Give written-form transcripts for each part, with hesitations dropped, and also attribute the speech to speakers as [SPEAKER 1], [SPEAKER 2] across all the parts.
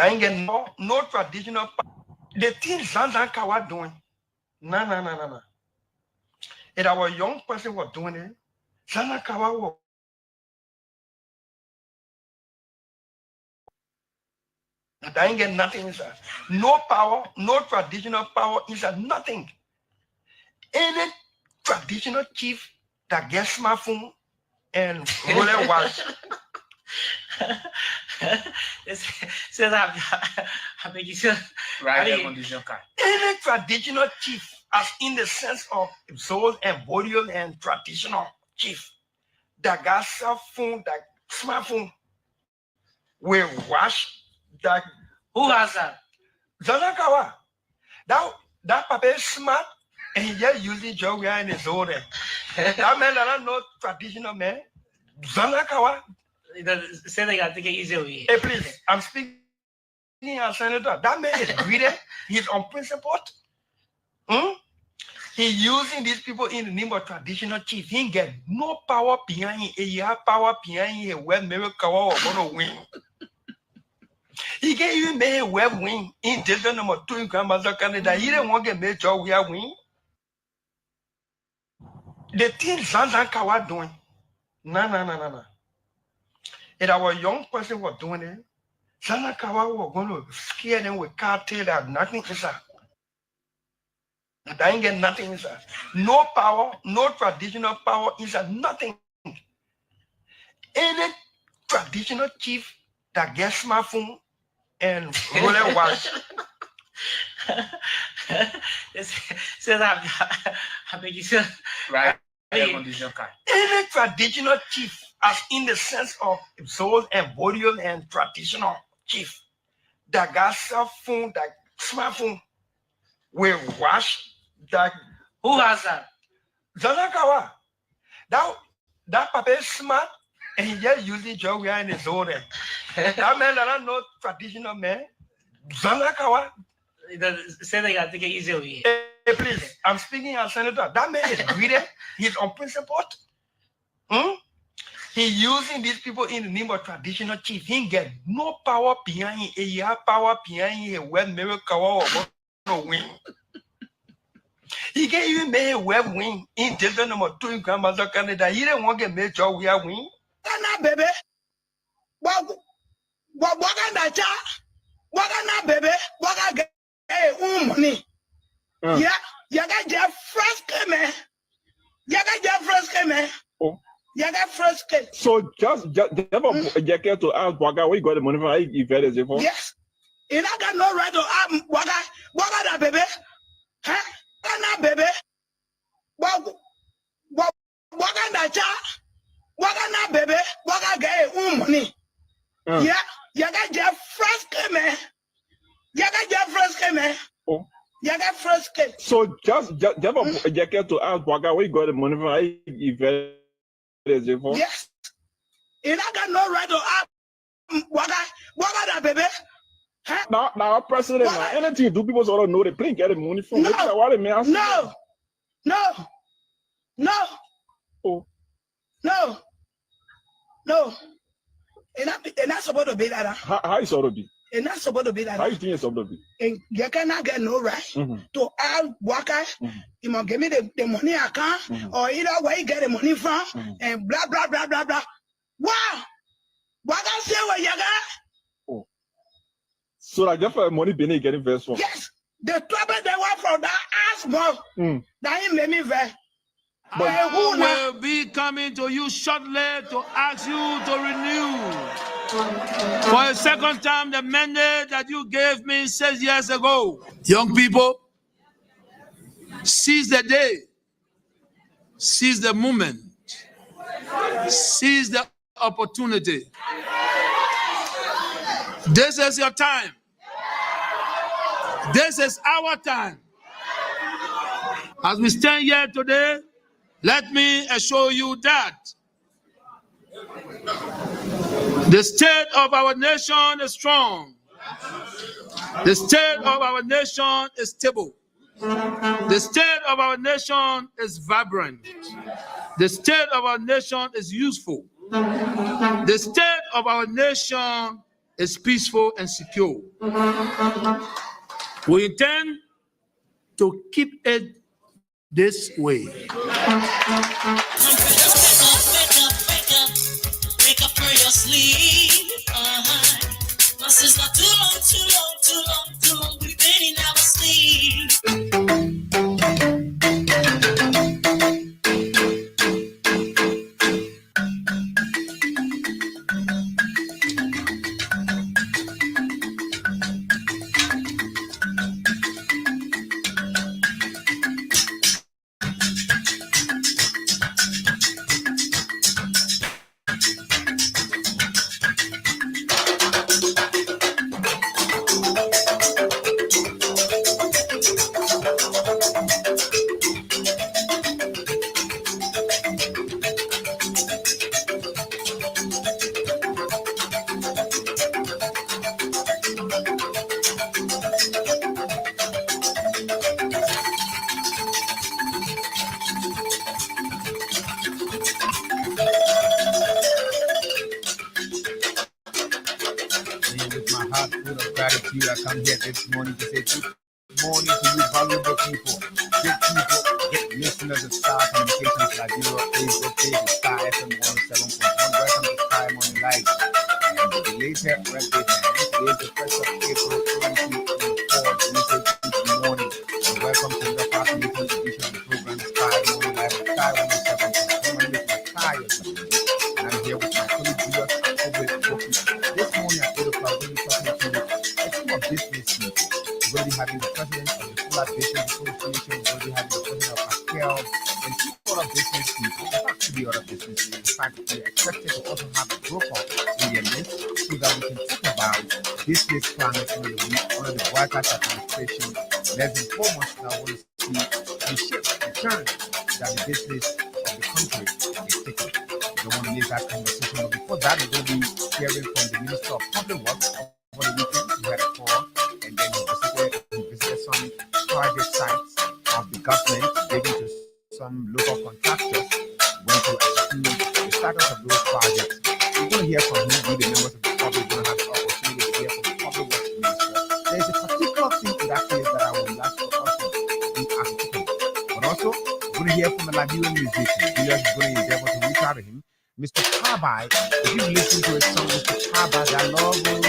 [SPEAKER 1] ain't get no traditional. The things Zanzankawa doing. No. If our young person was doing it, Zanzankawa was. I ain't get nothing inside. No power, no traditional power inside, nothing. Any traditional chief that gets smartphone and roller watch.
[SPEAKER 2] Says I'm
[SPEAKER 3] right.
[SPEAKER 1] Any traditional chief, as in the sense of soul and body and traditional chief, that got cell phone, that smartphone, will watch that.
[SPEAKER 2] Who has that?
[SPEAKER 1] Zanakawa. That papa is smart and he just using job in his own. That man that no traditional man. Zanakawa.
[SPEAKER 2] Say they got to get easy.
[SPEAKER 1] Hey, please, I'm speaking as senator. That man is greedy. He's unprincipled. He using these people in the name of traditional chief. He get no power behind him. He have power behind him. Where America is going to win. He can't even make a web win in Delta number 2 in Grandmother Canada. He didn't want to make job we are win. The things Zanzankawa doing. No. If our young person was doing it, Zanzankawa was going to scare them with cartel that nothing inside. I ain't get nothing inside. No power, no traditional power inside, nothing. Any traditional chief that gets smartphone and roller watch.
[SPEAKER 2] Says I'm
[SPEAKER 3] right.
[SPEAKER 1] Any traditional chief, as in the sense of soul and body and traditional chief, that got cell phone, that smartphone, will watch that.
[SPEAKER 2] Who has that?
[SPEAKER 1] Zanakawa. That papa is smart and he just using job in his own. That man that no traditional man. Zanakawa.
[SPEAKER 2] Say they got to get easy.
[SPEAKER 1] Hey, please, I'm speaking as senator. That man is greedy. He's unprincipled. He using these people in the name of traditional chief. He get no power behind him. He have power behind him. Where America is going to win. He can't even make a web win in Delta number 2 in Grandmother Canada. He didn't want to make job we are win.
[SPEAKER 4] Baby. What baby? Money. Yeah, you got your fresh man. You got your fresh man.
[SPEAKER 5] Oh.
[SPEAKER 4] You got fresh came.
[SPEAKER 5] So just a jacket to ask Waka where you got the money from? If that is it for?
[SPEAKER 4] Yes. You not got no right to ask Waka that baby. Huh? Baby. Waka baby. Waka get money. Yeah, you got your fresh man. You got your fresh man.
[SPEAKER 5] Oh.
[SPEAKER 4] You got fresh came.
[SPEAKER 5] So just a jacket to ask Waka where you got the money from? If that is it for?
[SPEAKER 4] Yes. You not got no right to ask Waka that baby. Huh?
[SPEAKER 5] Now, president, anything you do, people sort of know they play get the money from.
[SPEAKER 4] No.
[SPEAKER 5] Oh.
[SPEAKER 4] No. It's not supposed to be like that.
[SPEAKER 5] How is it supposed to be?
[SPEAKER 4] It's not supposed to be like
[SPEAKER 5] How
[SPEAKER 4] that.
[SPEAKER 5] you think it's supposed to be?
[SPEAKER 4] And you cannot get no right to ask Waka, you must give me the money account, or either where you get the money from, and blah, blah, blah, blah, blah. Wow! Waka say what you got?
[SPEAKER 5] Oh. So like that for money being getting verse from?
[SPEAKER 4] Yes. The trouble they want from that ass more. That ain't made me very.
[SPEAKER 6] I will be coming to you shortly to ask you to renew for a second time the mandate that you gave me 6 years ago. Young people, seize the day, seize the moment, seize the opportunity. This is your time. This is our time. As we stand here today, let me assure you that the state of our nation is strong. The state of our nation is stable. The state of our nation is vibrant. The state of our nation is useful. The state of our nation is peaceful and secure. We intend to keep it this way.
[SPEAKER 3] Wake up for your sleep. My sister, too long, we've been in our sleep.
[SPEAKER 7] Gratitude, I come here this morning to say good morning to you, valuable people, great people, great listeners of Star Communications, Nigeria, Facebook page, Star FM 107.1. Welcome to Sky Morning Live. And the belated birthday, today is the 1st of April 2024. Good morning, and welcome to the Star Communications edition of the program Sky Morning Live on Sky 107.1. My name is Matthias, and I'm here with my colleague Julius Akobe. This morning at 8 o'clock, we'll be talking to you. Business people. We're going to be having the president of the Fuller Business Association. We're going to be having the president of ASCAL and two other business people. In fact, to the other business people. In fact, we're expected to also have a broker in the midst so that we can talk about business climate under the broadcast administration. Less than 4 months now, we want to see the shift, the turn that the business of the country is taking. We don't want to miss that conversation. But before that, we're going to be hearing from the Minister of Public Works over the weekend. We had a call, and then he visited some private sites of the government, taken to some local contractors, went to explain the status of those projects. We're going to hear from him, we the members of the public, we're going to have the opportunity to hear from the Public Works Minister. There's a particular thing in that case that I would like for us to be articulate. But also, we're going to hear from a Liberian musician. Julius is going to endeavor to reach out to him. Mr. Tabai, if you listen to his song, Mr. Tabai, that love you.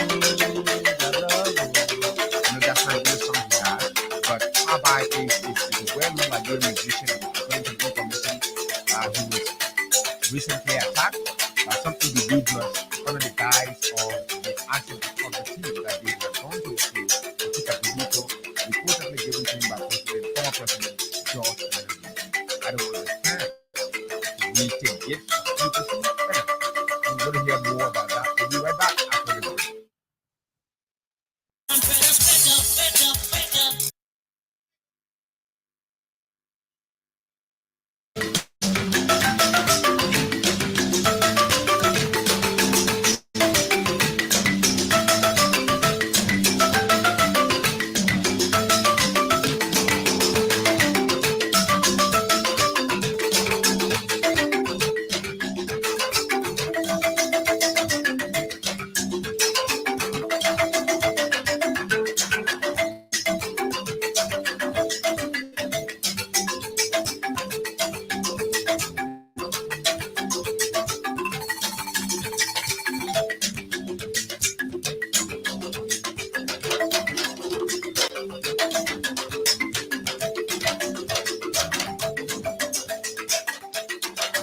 [SPEAKER 7] That's not really song he has, but Tabai is a well-known Liberian musician. According to information, he was recently attacked by some individuals under the guise of the action of the team that they were going to school to pick up the vehicle reportedly given to him by former President George Kennedy. I don't understand. We take gifts from people. I'm going to hear more about that. We'll be right back after the break.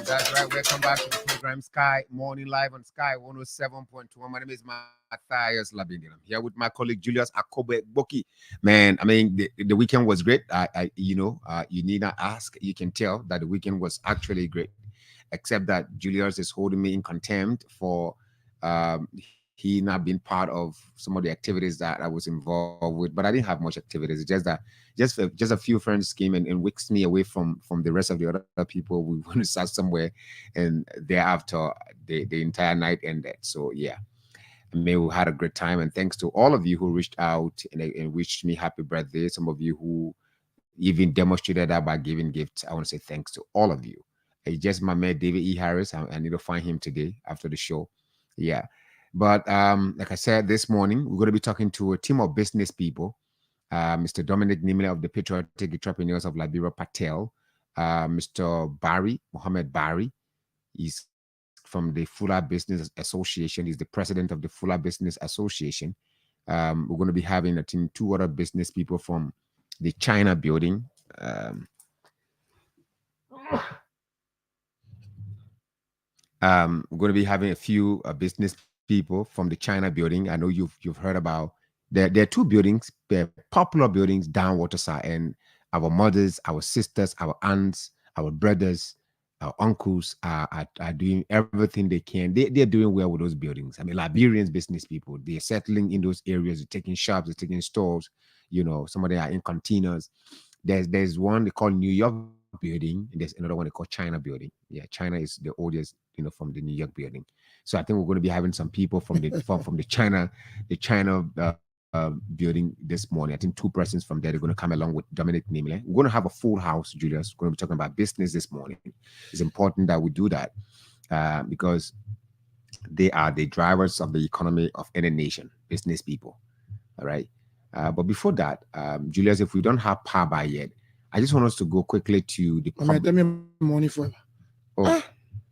[SPEAKER 7] That's right. Welcome back to the program Sky Morning Live on Sky 107.1. My name is Matthias Labindi. I'm here with my colleague Julius Akobe Boki. Man, I mean, the weekend was great. You need not ask. You can tell that the weekend was actually great, except that Julius is holding me in contempt for he not being part of some of the activities that I was involved with. But I didn't have much activities. It's just that just a few friends came and whisked me away from the rest of the other people. We went to start somewhere, and thereafter the entire night ended. So yeah, I mean, we had a great time, and thanks to all of you who reached out and wished me happy birthday. Some of you who even demonstrated that by giving gifts. I want to say thanks to all of you. It's just my man David E. Harris. I need to find him today after the show. Yeah.
[SPEAKER 8] But like I said, this morning, we're going to be talking to a team of business people. Mr. Dominic Nimile of the Patriotic Entrepreneurs of Liberia, Patel. Mr. Barry, Mohammed Barry. He's from the Fuller Business Association. He's the president of the Fuller Business Association. We're going to be having, I think, 2 other business people from the China building. We're going to be having a few business people from the China building. I know you've heard about. There are 2 buildings, popular buildings down Waterside, and our mothers, our sisters, our aunts, our brothers, our uncles are doing everything they can. They're doing well with those buildings. I mean, Liberians, business people, they're settling in those areas, they're taking shops, they're taking stores. You know, some of them are in containers. There's one they call New York building, and there's another one they call China building. Yeah, China is the oldest, from the New York building. So I think we're going to be having some people from the from the China building this morning. I think 2 persons from there. They're going to come along with Dominic Nimile. We're going to have a full house, Julius. We're going to be talking about business this morning. It's important that we do that because they are the drivers of the economy of any nation, business people. All right. But before that, Julius, if we don't have power by yet, I just want us to go quickly to the.
[SPEAKER 9] Tell me money forever.
[SPEAKER 8] Oh.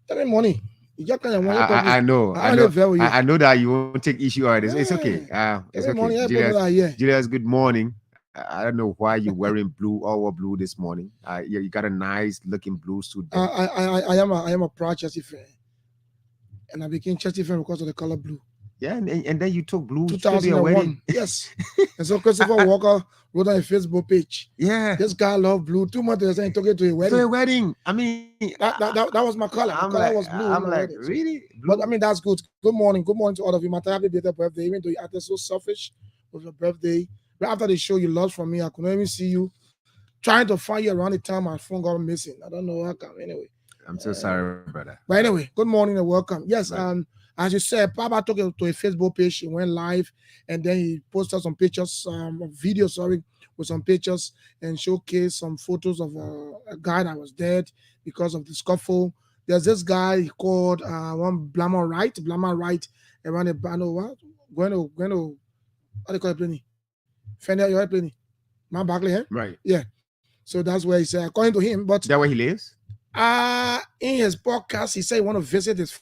[SPEAKER 9] Tell me money.
[SPEAKER 8] I know that you won't take issue on this. It's okay. It's okay. Julius, good morning. I don't know why you're wearing blue, all blue this morning. You got a nice looking blue suit.
[SPEAKER 9] I am a proud Chelsea fan, and I became Chelsea fan because of the color blue.
[SPEAKER 8] Yeah, and then you took blue
[SPEAKER 9] 2001. Yes. And so Christopher Walker wrote on a Facebook page.
[SPEAKER 8] Yeah.
[SPEAKER 9] This guy loved blue. 2 months later, he took it to a wedding.
[SPEAKER 8] To a wedding. I mean,
[SPEAKER 9] that was my color. The color was blue.
[SPEAKER 8] I'm like, really?
[SPEAKER 9] Blue? But I mean, that's good. Good morning. Good morning to all of you. My happy birthday. Even though you acted so selfish with your birthday. But after the show, you lost from me. I couldn't even see you. Trying to find you around the time my phone got missing. I don't know how come. Anyway.
[SPEAKER 8] I'm so sorry, brother.
[SPEAKER 9] But anyway, good morning and welcome. Yes, right. As you said, Papa took it to a Facebook page. He went live, and then he posted some pictures, videos, with some pictures, and showcased some photos of a guy that was dead because of the scuffle. There's this guy called one Blammer Wright, around the Bano, what? Gweno, what do you call it, Penny? Fender, you're Penny. Mount Barkley, eh?
[SPEAKER 8] Right.
[SPEAKER 9] Yeah. So that's where he said, according to him, but
[SPEAKER 8] that where he lives?
[SPEAKER 9] In his podcast, he said he want to visit his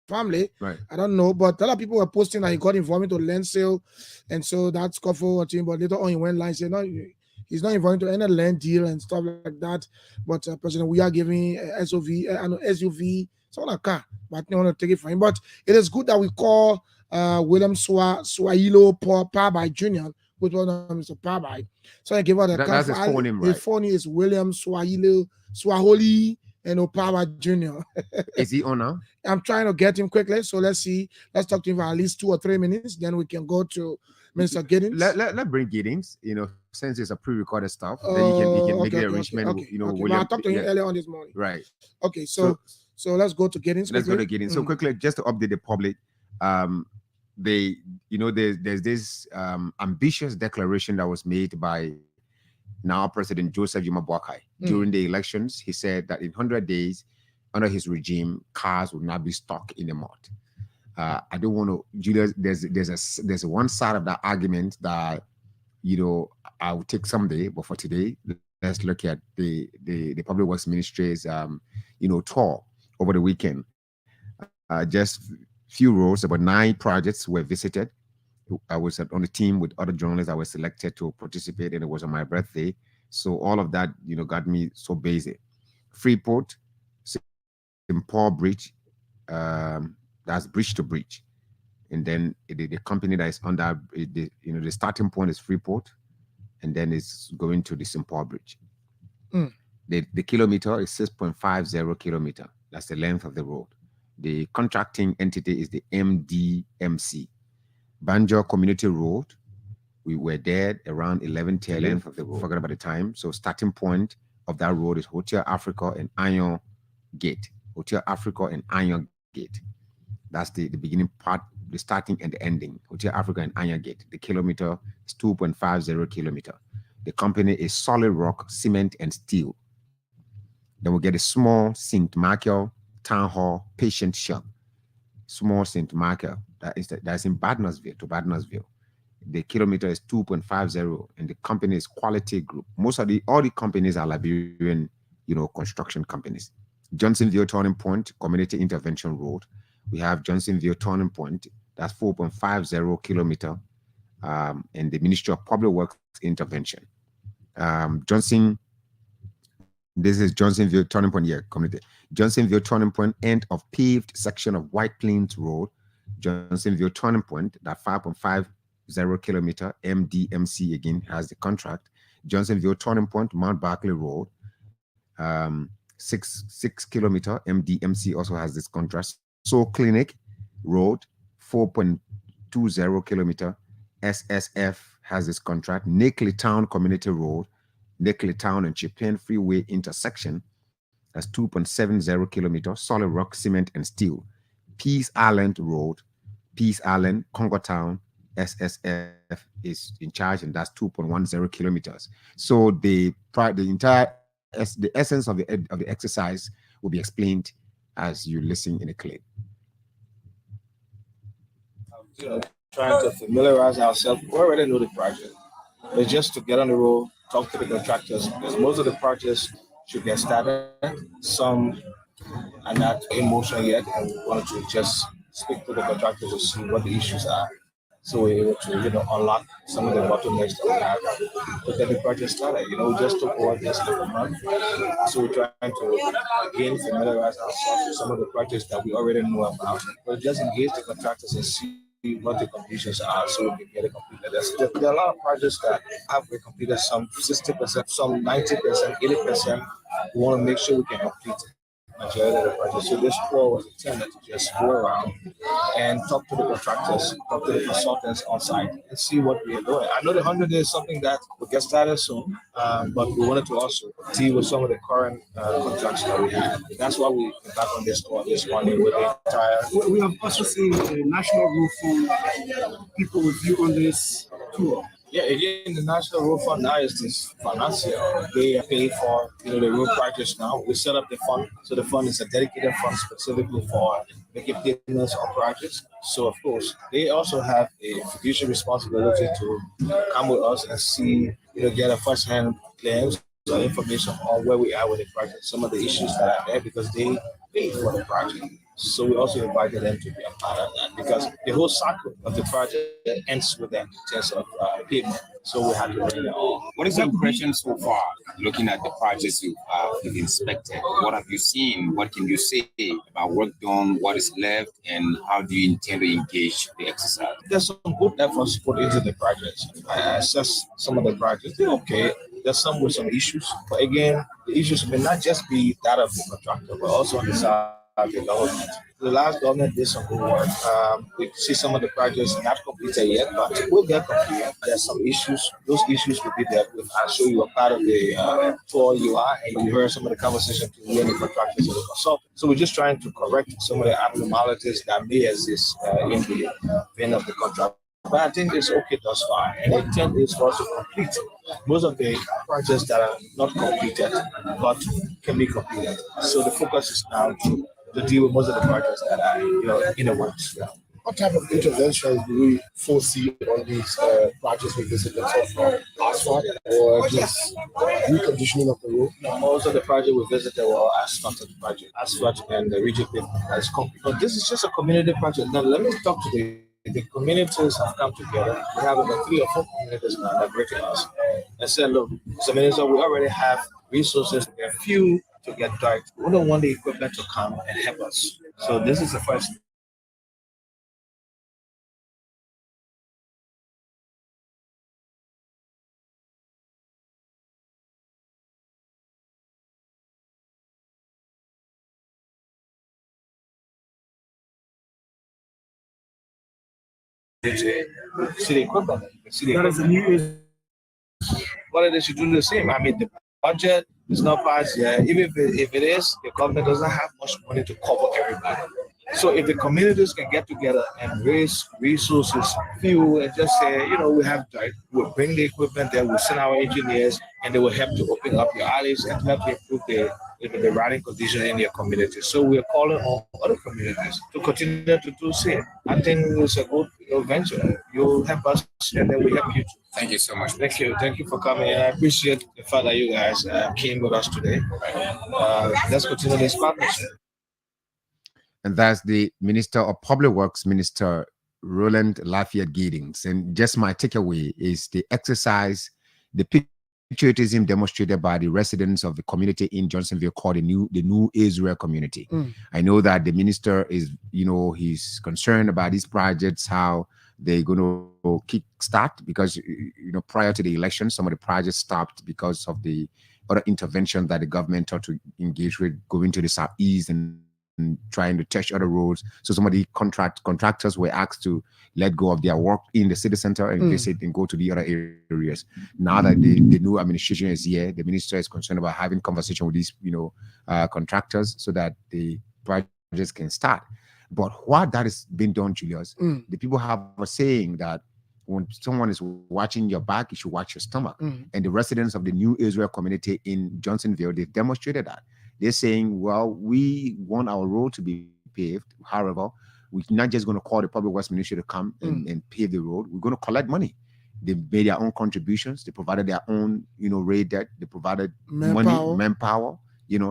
[SPEAKER 9] family.
[SPEAKER 8] Right.
[SPEAKER 9] I don't know, but a lot of people were posting that he got involved into land sale, and so that's scuffle or thing. But later on, he went line saying no, he's not involved into any land deal and stuff like that. But President, we are giving SUV, something like car, but I don't want to take it from him. But it is good that we call William Swahilo Parby Jr., which was Mr. Parby. So I give her the car.
[SPEAKER 8] That's his phone name, right?
[SPEAKER 9] His phone name is William Swahili and Opawa Jr.
[SPEAKER 8] Is he on now?
[SPEAKER 9] I'm trying to get him quickly. So let's see. Let's talk to him for at least 2 or 3 minutes. Then we can go to Mr. Giddings.
[SPEAKER 8] Let bring Giddings, since it's a pre-recorded stuff, then you can make the arrangement.
[SPEAKER 9] Okay.
[SPEAKER 8] William,
[SPEAKER 9] I talked to him earlier on this morning.
[SPEAKER 8] Right.
[SPEAKER 9] Okay, so let's go to Giddings.
[SPEAKER 8] Let's go to Giddings. So quickly, just to update the public, there's this ambitious declaration that was made by now President Joseph Jomo Boakai during the elections. He said that in 100 days, under his regime, cars will not be stuck in the mud. I don't want to, Julius. There's one side of that argument that I will take someday, but for today, let's look at the Public Works Ministry's tour over the weekend. Just few roads, about 9 projects were visited. I was on the team with other journalists. I was selected to participate, and it was on my birthday. So all of that, got me so busy. Freeport, St. Paul Bridge, that's bridge to bridge. And then the company that is under, the starting point is Freeport, and then it's going to the St. Paul Bridge. The kilometer is 6.50 kilometer. That's the length of the road. The contracting entity is the MDMC. Banjo Community Road, we were there around 11:10 length of the road. Forgot about the time. So starting point of that road is Hotel Africa and Iron Gate. Hotel Africa and Iron Gate. That's the beginning part, the starting and the ending. Hotel Africa and Iron Gate. The kilometer is 2.50 kilometer. The company is Solid Rock, Cement and Steel. Then we get a small St. Michael Town Hall patient shop. Small St. Michael, that's in Badnersville to Badnersville. The kilometer is 2.50, and the company is Quality Group. All the companies are Liberian, construction companies. Johnsonville Turning Point, Community Intervention Road. We have Johnsonville Turning Point, that's 4.50 kilometer, and the Ministry of Public Works Intervention. This is Johnsonville Turning Point, community. Johnsonville Turning Point, end of paved section of White Plains Road. Johnsonville Turning Point, that 5.50 kilometer, MDMC again has the contract. Johnsonville Turning Point, Mount Barkley Road, 6 kilometer, MDMC also has this contract. So Clinic Road, 4.20 kilometer, SSF has this contract. Nickley Town Community Road, Nickley Town and Chippewa Freeway intersection, that's 2.70 kilometer, Solid Rock Cement and Steel. Peace Island Road, Peace Island, Congo Town, SSF is in charge, and that's 2.10 kilometers. So the essence of the exercise will be explained as you listen in the clip.
[SPEAKER 10] Trying to familiarize ourselves. We already know the project, but just to get on the road, talk to the contractors, because most of the projects should get started. Some are not in motion yet, and we wanted to just speak to the contractors to see what the issues are, so we're able to unlock some of the bottlenecks that we have to get the project started. We just took over this month, so we're trying to again familiarize ourselves with some of the projects that we already know about, but just engage the contractors and see what the conditions are so we can get it completed. There are a lot of projects that have been completed, some 60%, some 90%, 80%. We want to make sure we can complete majority of the project. So this tour was intended to just go around and talk to the contractors, talk to the consultants on site, and see what we are doing. I know the 100 days is something that will get started soon, but we wanted to also deal with some of the current contracts that we have. That's why we came back on this tour this morning with the entire.
[SPEAKER 11] We have also seen the National Road Fund people with you on this tour.
[SPEAKER 10] Yeah, again, the National Road Fund now is this financier. They pay for the road projects now. We set up the fund, so the fund is a dedicated fund specifically for making payments on projects. So of course, they also have a fiduciary responsibility to come with us and see, get a first-hand glimpse or information on where we are with the project, some of the issues that are there, because they pay for the project. So we also invited them to be a part of that, because the whole cycle of the project ends with them in terms of payment. So we have to bring it all.
[SPEAKER 12] What is your impression so far, looking at the projects you've inspected? What have you seen? What can you say about work done, what is left, and how do you intend to engage the exercise?
[SPEAKER 10] There's some good efforts put into the projects. I assess some of the projects. They're okay. There's some with some issues. But again, the issues may not just be that of the contractor, but also on the side of the government. The last government did some good work. We see some of the projects not completed yet, but we'll get completed. There's some issues. Those issues will be there. I'll show you a part of the tour you are, and you heard some of the conversation between the contractors and the consultants. So we're just trying to correct some of the abnormalities that may exist in the vein of the contract. But I think it's okay thus far, and the intent is for us to complete most of the projects that are not completed, but can be completed. So the focus is now to deal with most of the projects that are, in the works. Yeah.
[SPEAKER 11] What type of interventions do we foresee on these projects we visited so far? Asphalt or just reconditioning of the road?
[SPEAKER 10] No, most of the projects we visited were asphalt project, asphalt and the rigid pavement as concrete. But this is just a community project. Now let me talk to the communities have come together. We have about 3 or 4 communities now that break us and said, look, Mr. Minister, we already have resources. There are few to get dark. We don't want the equipment to come and help us. So this is the first. See the equipment.
[SPEAKER 11] That is a new.
[SPEAKER 10] Well, they should do the same. I mean, the budget is not passed yet. Even if it is, the government doesn't have much money to cover everybody. So if the communities can get together and raise resources, fuel, and just say, we have that, we'll bring the equipment there, we'll send our engineers, and they will help to open up your alleys and help improve the riding condition in your community. So we're calling on other communities to continue to do same. I think it's a good venture. You'll help us, and then we help you too.
[SPEAKER 12] Thank you so much.
[SPEAKER 10] Thank you. Thank you for coming. I appreciate the fact that you guys came with us today. Let's continue this partnership.
[SPEAKER 8] And that's the Minister of Public Works, Minister Roland Lafayette Giddings. And just my takeaway is the exercise, the patriotism demonstrated by the residents of the community in Johnsonville called the New Israel community. I know that the minister is, he's concerned about these projects, how they're going to kick start, because, prior to the election, some of the projects stopped because of the other intervention that the government tried to engage with, going to the southeast and trying to touch other roads. So some of the contractors were asked to let go of their work in the city center and visit and go to the other areas. Now that the new administration is here, the minister is concerned about having conversation with these contractors so that the projects can start. But while that is being done, Julius, the people have a saying that when someone is watching your back, you should watch your stomach. And the residents of the New Israel community in Johnsonville, they've demonstrated that. They're saying, well, we want our road to be paved. However, we're not just going to call the Public Works Ministry to come and pave the road. We're going to collect money. They made their own contributions. They provided their own, rate debt. They provided manpower.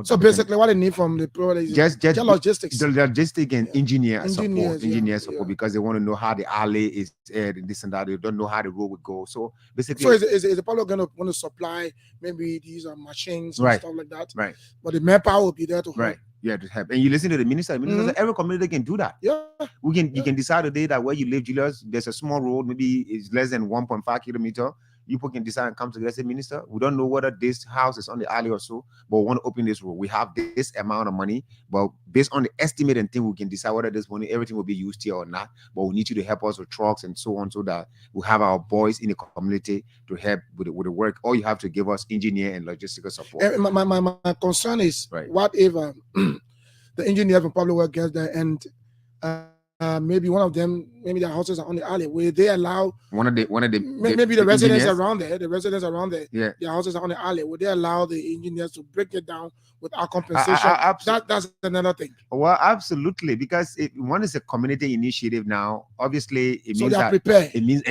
[SPEAKER 9] So basically, what they need from the product is just logistics,
[SPEAKER 8] the logistic and engineer support, because they want to know how the alley is this and that. They don't know how the road would go. So basically,
[SPEAKER 9] is the public going to want to supply maybe these machines and stuff like that?
[SPEAKER 8] Right.
[SPEAKER 9] But the manpower will be there to help.
[SPEAKER 8] Right. Yeah, to help. And you listen to the minister. The minister said every community can do that.
[SPEAKER 9] Yeah.
[SPEAKER 8] You can decide today that where you live, Julius, there's a small road, maybe it's less than 1.5 kilometer. You people can decide and come together and say, Minister, we don't know whether this house is on the alley or so, but we want to open this road. We have this amount of money, but based on the estimate and thing, we can decide whether this money, everything will be used here or not. But we need you to help us with trucks and so on, so that we have our boys in the community to help with the work. Or you have to give us engineer and logistical support.
[SPEAKER 9] My concern is, what if the engineer from Public Works gets there and maybe one of them, maybe their houses are on the alley. Will they allow maybe the residents around there? The residents around there, their houses are on the alley. Would they allow the engineers to break it down without compensation? That's another thing.
[SPEAKER 8] Well, absolutely, because one is a community initiative now. Obviously, it means that
[SPEAKER 9] prepared.
[SPEAKER 8] It means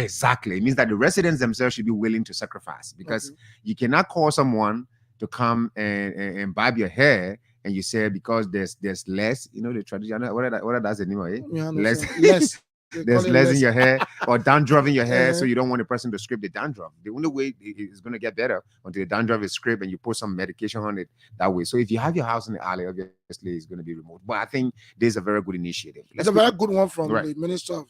[SPEAKER 8] that the residents themselves should be willing to sacrifice, because you cannot call someone to come and barb your hair. And you say because there's less, the traditional, what does it mean? Less. There's less in your hair or dandruff in your hair, so you don't want the person to scrape the dandruff. The only way it's going to get better until the dandruff is scraped and you put some medication on it that way. So if you have your house in the alley, obviously it's going to be removed. But I think there's a very good initiative.
[SPEAKER 9] It's a very good one from the Minister of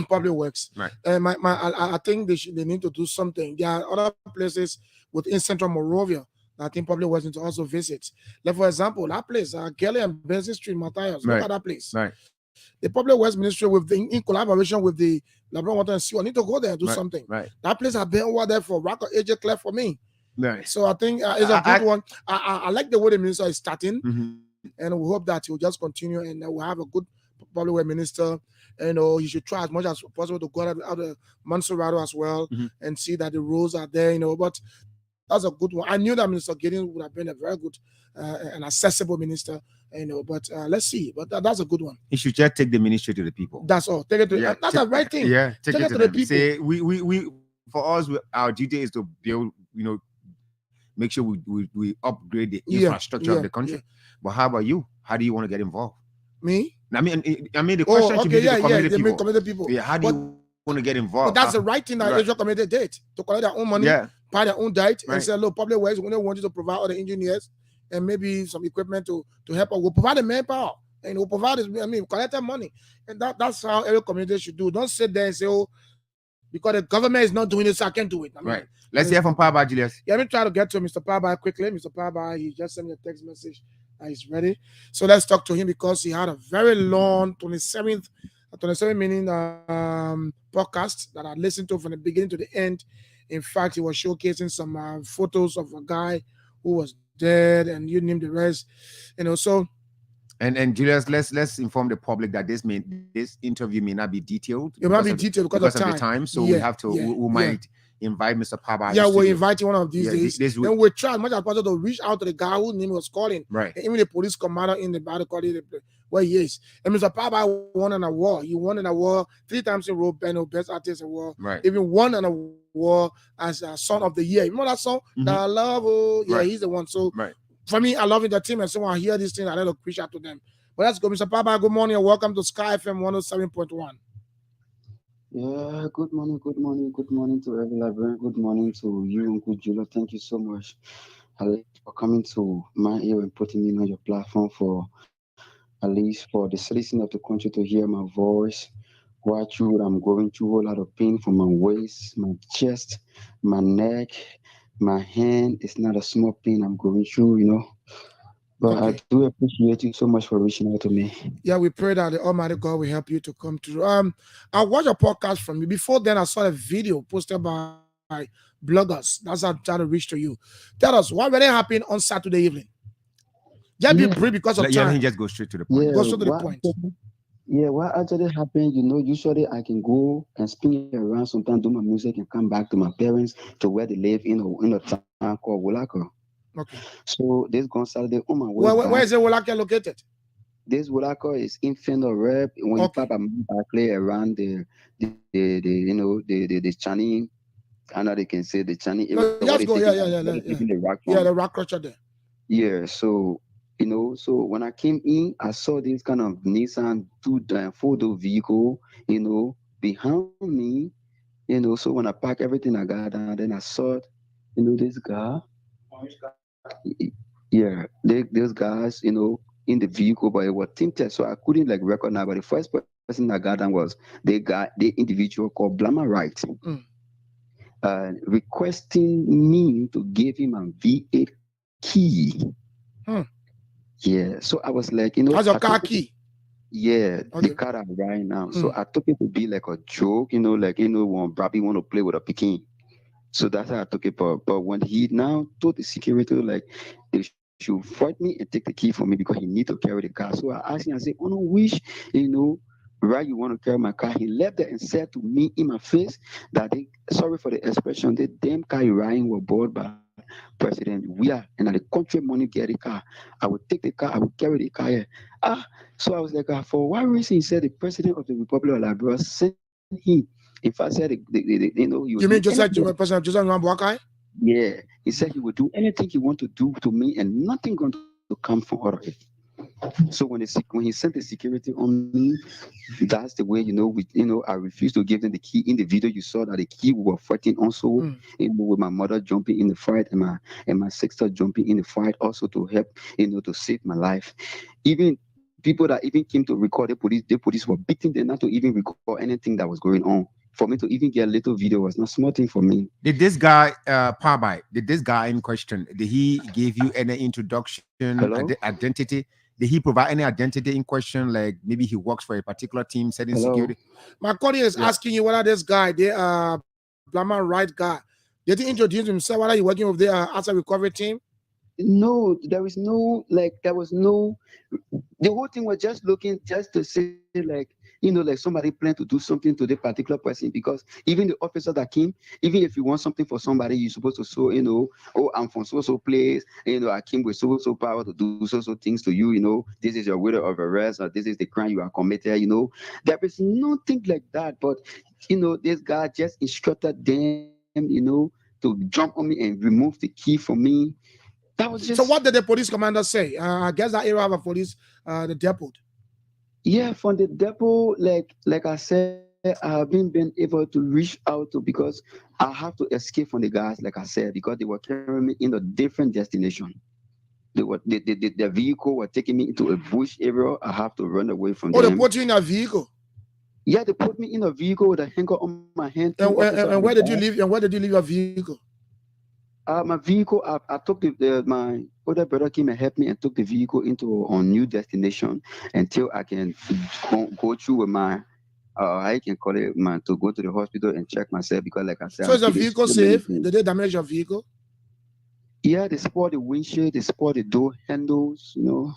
[SPEAKER 9] Public Works.
[SPEAKER 8] Right.
[SPEAKER 9] And I think they need to do something. There are other places within Central Monrovia I think Public Works need to also visit. Like, for example, that place, Kelly and Benson Street, Matthias, look at that place.
[SPEAKER 8] Right.
[SPEAKER 9] The Public Works Ministry, in collaboration with the Labrador Water and Sewer, need to go there and do something.
[SPEAKER 8] Right.
[SPEAKER 9] That place has been over there for Rock AJ Clef for me.
[SPEAKER 8] Right.
[SPEAKER 9] So I think it's a good one. I like the way the minister is starting, and we hope that he'll just continue and we'll have a good Public Works Minister. And he should try as much as possible to go out of Montserrat as well and see that the roads are there, but that's a good one. I knew that Minister Giddings would have been a very good and accessible minister, but let's see. But that's a good one.
[SPEAKER 8] He should just take the ministry to the people.
[SPEAKER 9] That's all. Take it to that's the right thing.
[SPEAKER 8] Yeah,
[SPEAKER 9] take it to the people.
[SPEAKER 8] Say, we for us, our duty is to build, make sure we upgrade the infrastructure of the country. But how about you? How do you want to get involved?
[SPEAKER 9] Me?
[SPEAKER 8] I mean the question should be to the community people. Yeah, how do you want to get involved?
[SPEAKER 9] But that's the right thing that Israel community did, to collect their own money, buy their own diet, and say, look, Public Works, we don't want you to provide all the engineers and maybe some equipment to help us. We'll provide the manpower, and we'll provide this, collect their money. And that's how every community should do. Don't sit there and say, because the government is not doing it, so I can't do it.
[SPEAKER 8] Let's hear from Paba, Julius.
[SPEAKER 9] Yeah, let me try to get to Mr. Paba quickly. Mr. Paba, he just sent me a text message that he's ready. So let's talk to him because he had a very long 27-minute podcast that I listened to from the beginning to the end. In fact, he was showcasing some photos of a guy who was dead, and you name the rest. So
[SPEAKER 8] And Julius, let's inform the public that this interview may not be detailed.
[SPEAKER 9] It might be detailed because of
[SPEAKER 8] the time. So
[SPEAKER 9] Yeah,
[SPEAKER 8] we have to
[SPEAKER 9] yeah,
[SPEAKER 8] we might invite Mr. Paba.
[SPEAKER 9] Yeah, we'll invite you one of these
[SPEAKER 8] Yeah,
[SPEAKER 9] days.
[SPEAKER 8] this
[SPEAKER 9] Then we'll try as much as possible to reach out to the guy whose name was calling.
[SPEAKER 8] Right.
[SPEAKER 9] And even the police commander in the battle calling where he is. And Mr. Paba won an award. He won an award 3 times in a row, Best Artist Award.
[SPEAKER 8] Right.
[SPEAKER 9] Even won an award as a Son of the Year. You know that song? The Love. Oh, yeah,
[SPEAKER 8] Right.
[SPEAKER 9] he's the one. So
[SPEAKER 8] Right.
[SPEAKER 9] for me, I love entertainment. So when I hear these things, I let to preach out to them. But let's go, Mr. Paba. Good morning and welcome to Sky FM 107.1.
[SPEAKER 13] Yeah, good morning to every librarian. Good morning to you, Uncle Julo. Thank you so much, Alex, for coming to my ear and putting me on your platform for at least for the citizen of the country to hear my voice. What I'm going through a whole lot of pain from my waist, my chest, my neck, my hand. It's not a small pain I'm going through, you know. But I do appreciate you so much for reaching out to me.
[SPEAKER 9] Yeah, we pray that the Almighty God will help you to come through. I watched a podcast from you. Before then, I saw a video posted by bloggers. That's how I try to reach to you. Tell us what really happened on Saturday evening. Just be brief because of
[SPEAKER 8] Yeah,
[SPEAKER 9] time.
[SPEAKER 8] he just go straight to the point.
[SPEAKER 13] Yeah,
[SPEAKER 9] Go straight to the point.
[SPEAKER 13] What actually happened, you know, usually I can go and spin around sometimes, do my music and come back to my parents to where they live in a town called Wolaka.
[SPEAKER 9] Okay.
[SPEAKER 13] So this gone Saturday on my way
[SPEAKER 9] Where is the Wolaka located?
[SPEAKER 13] This Wolaka is Inferno Rep. When you pop a play around the Chani, I know they can say the Chani.
[SPEAKER 9] Let's go. Yeah. The rock crusher there.
[SPEAKER 13] Yeah, so you know, so when I came in, I saw this kind of Nissan 4-door vehicle, you know, behind me, you know. So when I packed everything I got down, then I saw, you know, this guy. Yeah, those guys, you know, in the vehicle, but it was tinted, so I couldn't like recognize. But the first person I got down was the individual called Blama Wright, requesting me to give him a V8 key. Yeah, so I was like, you know,
[SPEAKER 9] how's your car key?
[SPEAKER 13] Yeah, the car I'm riding now. So I took it to be like a joke, you know, like, you know, when Bobby want to play with a Peking. So that's how I took it. But when he now told the security, like, they should fight me and take the key from me because he need to carry the car. So I asked him, I said, oh no, which, you know, right, you want to carry my car? He left there and said to me in my face that sorry for the expression, the damn car you riding was bought by President Weah, and the country money get the car. I would take the car, I would carry the car here. So I was like, for what reason? He said the President of the Republic of Liberia sent him. In fact, said you know,
[SPEAKER 9] you mean President Joseph Boakai?
[SPEAKER 13] Yeah, he said he would do anything he want to do to me, and nothing going to come from out of it. So when he sent the security on me, that's the way, you know, I refused to give them the key. In the video, you saw that the key we were fighting also, you know, with my mother jumping in the fight and my sister jumping in the fight also to help, you know, to save my life. Even people that even came to record the police were beating them not to even record anything that was going on. For me to even get a little video was not a small thing for me.
[SPEAKER 8] Did this guy, Pabai, did this guy in question, did he give you any introduction, identity? Did he provide any identity in question? Like maybe he works for a particular team, setting security?
[SPEAKER 9] My colleague is asking you whether this guy, the Blama Wright guy, did he introduce himself? Whether he working with the asset recovery team?
[SPEAKER 13] No, there was no, the whole thing was just looking just to say like, you know, like somebody planned to do something to the particular person, because even the officer that came, even if you want something for somebody, you're supposed to show, you know, oh, I'm from so place, you know, I came with so power to do so things to you, you know, this is your widow of arrest, or this is the crime you are committed, you know. There is nothing like that, but, you know, this guy just instructed them, you know, to jump on me and remove the key from me. That was just...
[SPEAKER 9] So what did the police commander say? I guess that area of a police, the depot.
[SPEAKER 13] Yeah, from the depot, like I said, I haven't been able to reach out to, because I have to escape from the guys, like I said, because they were carrying me in a different destination. The vehicle were taking me into a bush area. I have to run away from them.
[SPEAKER 9] Oh, they put you in a vehicle?
[SPEAKER 13] Yeah, they put me in a vehicle with a hanger on my hand.
[SPEAKER 9] And where did you leave? And where did you leave your vehicle?
[SPEAKER 13] My vehicle, I took my older brother came and helped me and took the vehicle into a new destination until I can go through with my, I can call it, to go to the hospital and check myself, because like I said.
[SPEAKER 9] So is the vehicle safe? Did they damage your vehicle?
[SPEAKER 13] Yeah, they spoiled the windshield, they spoiled the door handles, you know.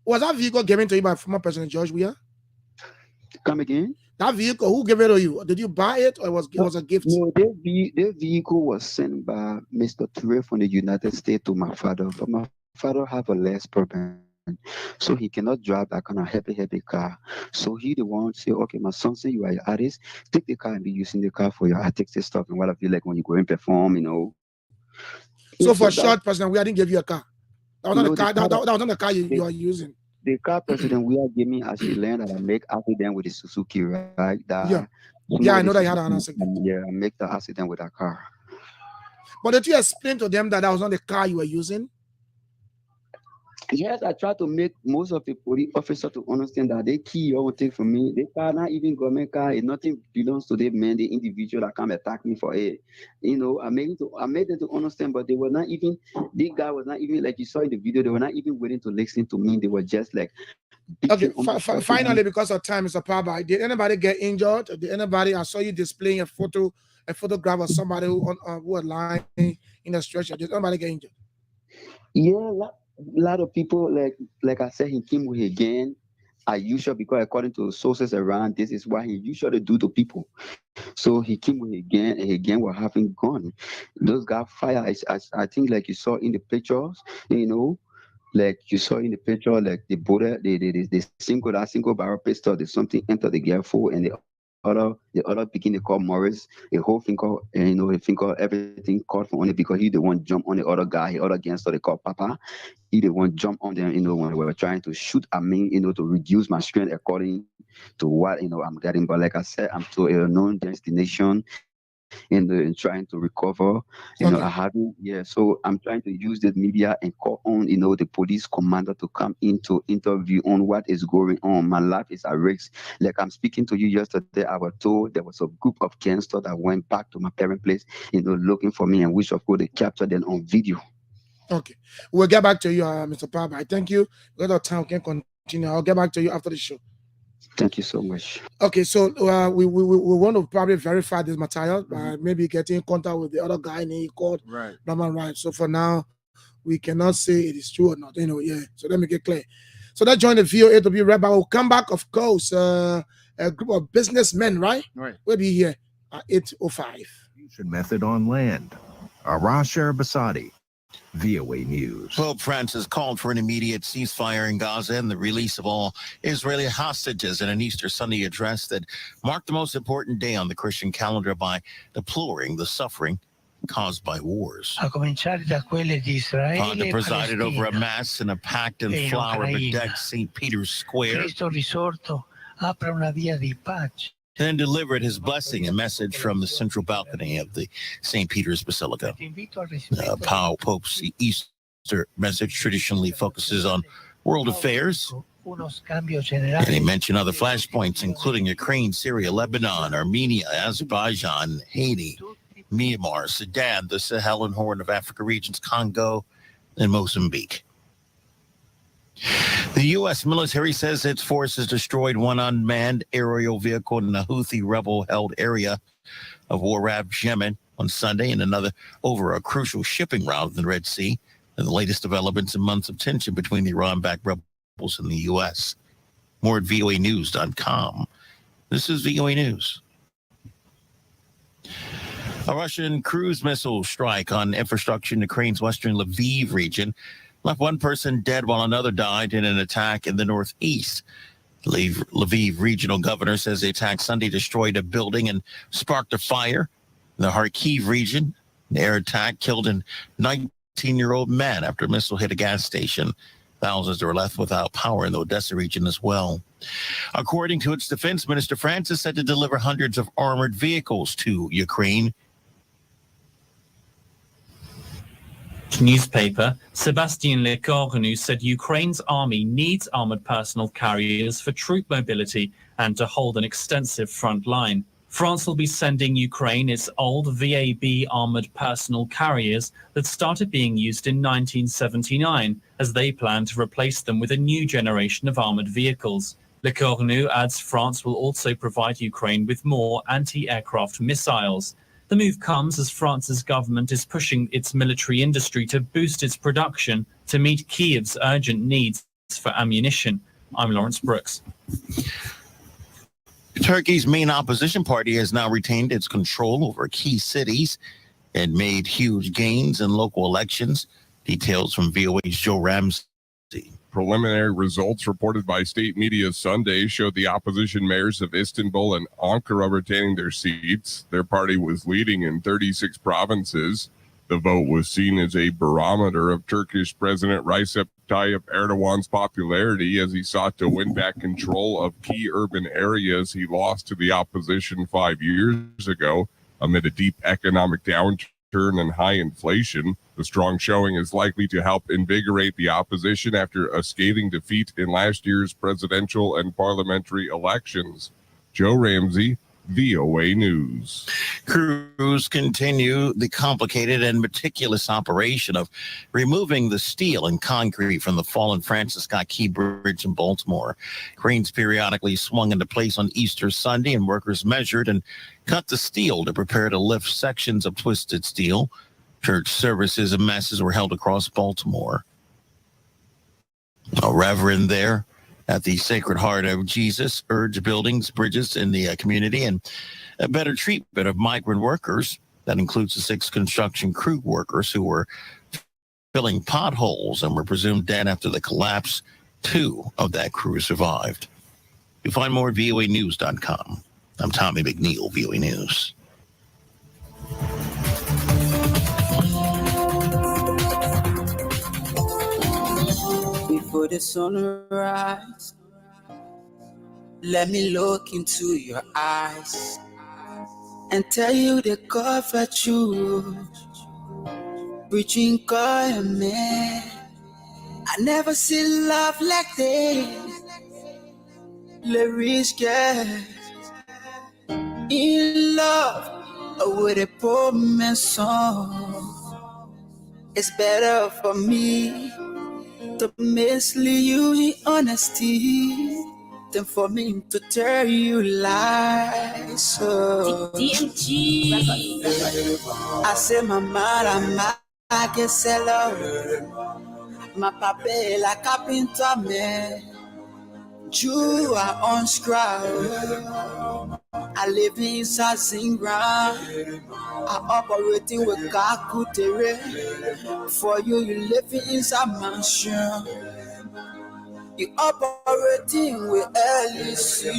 [SPEAKER 9] Was that vehicle given to you by former President George Weah?
[SPEAKER 13] Come again?
[SPEAKER 9] That vehicle, who gave it to you? Did you buy it or it was a gift?
[SPEAKER 13] No, the vehicle was sent by Mr. Ture from the United States to my father, but my father have a less problem. So he cannot drive that kind of heavy car. So he the one say, okay, my son say you are an artist, take the car and be using the car for your artistic stuff and what I feel like when you go and perform, you know.
[SPEAKER 9] So for short, President, we didn't give you a car. That was not the car. That was not the car you are using.
[SPEAKER 13] The car President we are giving as he learned that I make accident with the Suzuki, right?
[SPEAKER 9] Yeah, I know that you had an accident.
[SPEAKER 13] Yeah, I make the accident with that car.
[SPEAKER 9] But did you explain to them that was not the car you were using?
[SPEAKER 13] Yes, I try to make most of the police officers to understand that they key or take from me. They car not even government car. It nothing belongs to them, man. The individual that come attack me for it. You know, I made them to understand, but they were not even. The guy was not even like you saw in the video. They were not even willing to listen to me. They were just like.
[SPEAKER 9] Okay, finally, because of time, Mr. Paba, did anybody get injured? Did anybody? I saw you displaying a photograph of somebody who was lying in a stretcher. Did anybody get injured?
[SPEAKER 13] Yeah. A lot of people, like I said, he came with a gun. I usually, because according to sources around, this is what he usually do to people. So he came with a gun, and again was having gun. Those guys fire. I think like you saw in the pictures, you know, like you saw in the picture, like the bullet, the single barrel pistol, there's something enter the gear full, and the other begin to call Morris, the whole thing called, you know, the thing called everything called for on it because he the one jump on the other guy, the other gangster they call Papa. He the one jump on them, you know, when we were trying to shoot at me, you know, to reduce my strength according to what, you know, I'm getting. But like I said, I'm to a known destination in trying to recover, you know, I haven't, so I'm trying to use the media and call on, you know, the police commander to come in to interview on what is going on. My life is at risk. Like I'm speaking to you yesterday, I was told there was a group of gangsters that went back to my parent place, you know, looking for me and wish of course they captured them on video.
[SPEAKER 9] Okay, we'll get back to you, Mr. Paba. I thank you. Because of time, can continue. I'll get back to you after the show.
[SPEAKER 13] Thank you so much.
[SPEAKER 9] Okay, so we want to probably verify this material by maybe getting in contact with the other guy and he called right. So for now, we cannot say it is true or not. You know, So let me get clear. So that joined the VOA to be read back. We'll come back, of course. A group of businessmen, right? We'll be here at 8:05.
[SPEAKER 14] Method on land. Arash Basadi. VOA News.
[SPEAKER 15] Pope Francis called for an immediate ceasefire in Gaza and the release of all Israeli hostages in an Easter Sunday address that marked the most important day on the Christian calendar by deploring the suffering caused by wars. Father presided over a mass in a packed and flower-bedecked St. Peter's Square. Then delivered his blessing, a message from the central balcony of the St. Peter's Basilica. Pope's Easter message traditionally focuses on world affairs, and he mentioned other flashpoints, including Ukraine, Syria, Lebanon, Armenia, Azerbaijan, Haiti, Myanmar, Sudan, the Sahel and Horn of Africa regions, Congo, and Mozambique. The U.S. military says its forces destroyed one unmanned aerial vehicle in a Houthi rebel-held area of Warab, Yemen on Sunday, and another over a crucial shipping route in the Red Sea, and the latest developments in months of tension between the Iran-backed rebels and the U.S. More at voanews.com. This is VOA News. A Russian cruise missile strike on infrastructure in Ukraine's western Lviv region left one person dead while another died in an attack in the northeast. Lviv regional governor says the attack Sunday destroyed a building and sparked a fire. In the Kharkiv region, the air attack killed a 19-year-old man after a missile hit a gas station. Thousands are left without power in the Odessa region as well. According to its defense minister, France is set to deliver hundreds of armored vehicles to Ukraine.
[SPEAKER 16] Newspaper, Sébastien Lecornu said Ukraine's army needs armored personal carriers for troop mobility and to hold an extensive front line. France will be sending Ukraine its old VAB armored personal carriers that started being used in 1979, as they plan to replace them with a new generation of armored vehicles. Lecornu adds France will also provide Ukraine with more anti-aircraft missiles. The move comes as France's government is pushing its military industry to boost its production to meet Kyiv's urgent needs for ammunition. I'm Lawrence Brooks.
[SPEAKER 15] Turkey's main opposition party has now retained its control over key cities and made huge gains in local elections. Details from VOA's Joe Ramsey.
[SPEAKER 17] Preliminary results reported by state media Sunday showed the opposition mayors of Istanbul and Ankara retaining their seats. Their party was leading in 36 provinces. The vote was seen as a barometer of Turkish President Recep Tayyip Erdogan's popularity as he sought to win back control of key urban areas he lost to the opposition 5 years ago amid a deep economic downturn and high inflation. The strong showing is likely to help invigorate the opposition after a scathing defeat in last year's presidential and parliamentary elections. Joe Ramsey, VOA News.
[SPEAKER 15] Crews continue the complicated and meticulous operation of removing the steel and concrete from the fallen Francis Scott Key Bridge in Baltimore. Cranes periodically swung into place on Easter Sunday, and workers measured and cut the steel to prepare to lift sections of twisted steel. Church services and masses were held across Baltimore. A reverend there at the Sacred Heart of Jesus urged buildings, bridges in the community, and a better treatment of migrant workers. That includes the 6 construction crew workers who were filling potholes and were presumed dead after the collapse. 2 of that crew survived. You'll find more at voanews.com. I'm Tommy McNeil, VOA News.
[SPEAKER 18] Before the sunrise, let me look into your eyes and tell you the comfort you reaching God, man. I never see love like this. Let rich get in love with a poor man's song. It's better for me to mislead you in honesty than for me to tell you lies. So DMG. I say my mama, I can sell out. My papa like carpenter man. You are on scrap. I live in Zingra. I operating with Kakutere. For you, you live inside mansion. You operating with LEC.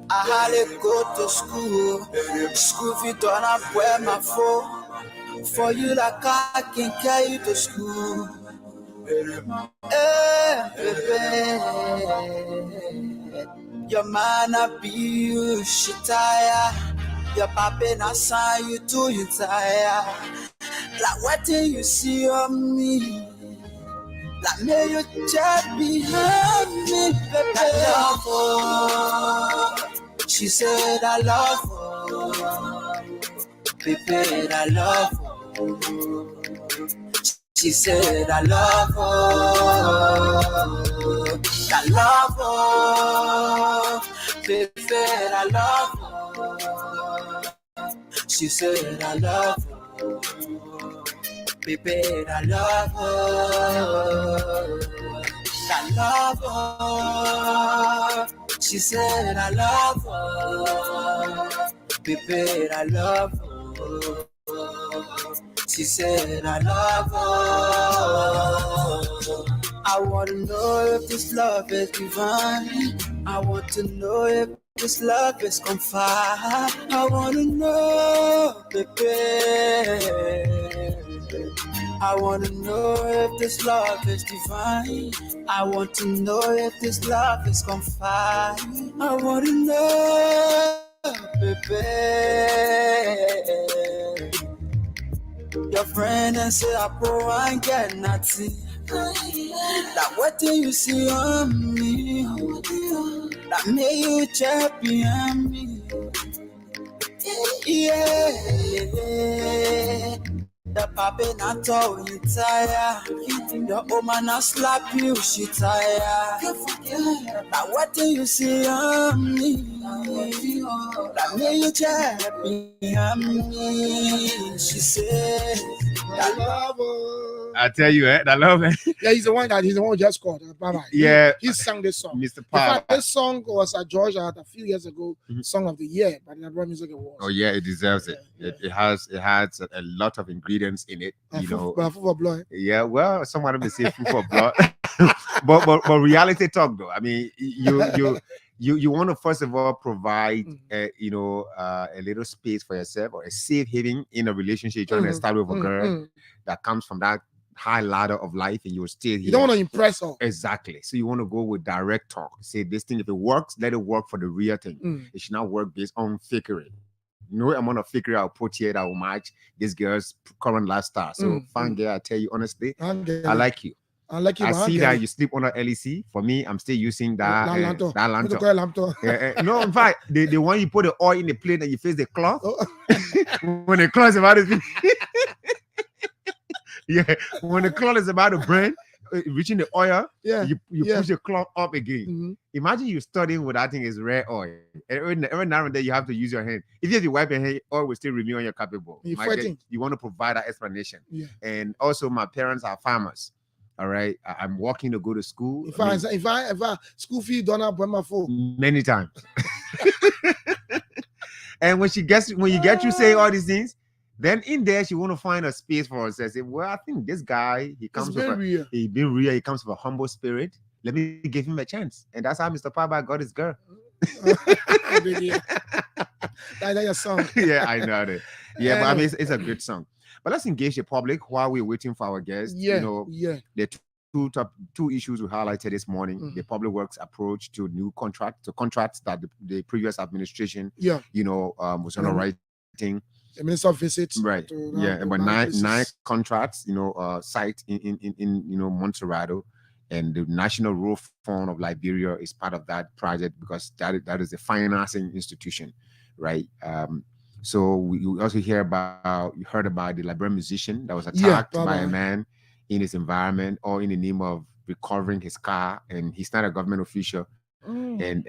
[SPEAKER 18] I hardly go to school. School fee done up where my phone. For you, like I can carry you to school. Your man abuse, she tired. Your papa not sign you to you tired. Like what do you see on me? Like may you just behind me, baby. I love her. She said I love her. Baby, I love her. She said I love her. I love her. Baby, I love her. She said I love her. Baby, I love her. I love her. She said I love her. Baby, I love her. She said I love her. I want to know if this love is divine. I want to know if this love is confide. I want to know, baby. I want to know if this love is divine. I want to know if this love is confide. I want to know, baby. Your friend and say I pro and get nothing. That what do you see on me? That made you champion me. Yeah. The papa not told you tired. The woman not slap you, she tired. Now what do you see on me? That made you champion me. She said, I love her.
[SPEAKER 8] I tell you, I love it.
[SPEAKER 9] Yeah, he's the one who just called. Baba.
[SPEAKER 8] Yeah.
[SPEAKER 9] He sang this song.
[SPEAKER 8] Mr.
[SPEAKER 9] In
[SPEAKER 8] Power.
[SPEAKER 9] fact, this song was at Georgia a few years ago, Song of the Year, by the Liberian Music Awards.
[SPEAKER 8] Oh yeah, it deserves it. It has a lot of ingredients in it. You know.
[SPEAKER 9] Food for blood.
[SPEAKER 8] Yeah, well, someone may say food for blood, but reality talk though. I mean, you want to first of all provide a little space for yourself or a safe haven in a relationship you're trying to establish with a girl that comes from that high ladder of life, and you're still here.
[SPEAKER 9] You don't want to impress her.
[SPEAKER 8] Exactly. So you want to go with direct talk. Say this thing, if it works, let it work for the real thing. It should not work based on fakery. No amount of fakery I'll put here that will match this girl's current lifestyle. So fine girl, I tell you honestly, I like you. I see that you sleep under LEC. For me, I'm still using that lantern. No, in fact, the one you put the oil in the plate and you face the cloth. When the cloth is about to when the cloth is about to burn, reaching the oil, you push the cloth up again. Imagine you studying with that thing is red oil. Every now and then you have to use your hand. If you have to wipe your hand, oil will still remain on your capable. You want to provide that explanation. And also, my parents are farmers. All right, I'm walking to go to school.
[SPEAKER 9] If I school fee done up on my phone
[SPEAKER 8] many times. And when you get you saying all these things, then in there she want to find a space for herself. Say, well, I think this guy he comes with real. He been real. He comes with a humble spirit. Let me give him a chance, and that's how Mr. Papa got his girl.
[SPEAKER 9] That's your song.
[SPEAKER 8] Yeah, I know that. Yeah, but I mean it's a good song. But let's engage the public while we're waiting for our guests. The two issues we highlighted this morning: the public works approach to new contracts that the previous administration, was underwriting.
[SPEAKER 9] The minister visits,
[SPEAKER 8] right? But nine contracts, site in Montserrado, and the National Rural Fund of Liberia is part of that project because that is a financing institution, right? So we also heard about the Liberian musician that was attacked by a man in his environment or in the name of recovering his car, and he's not a government official. And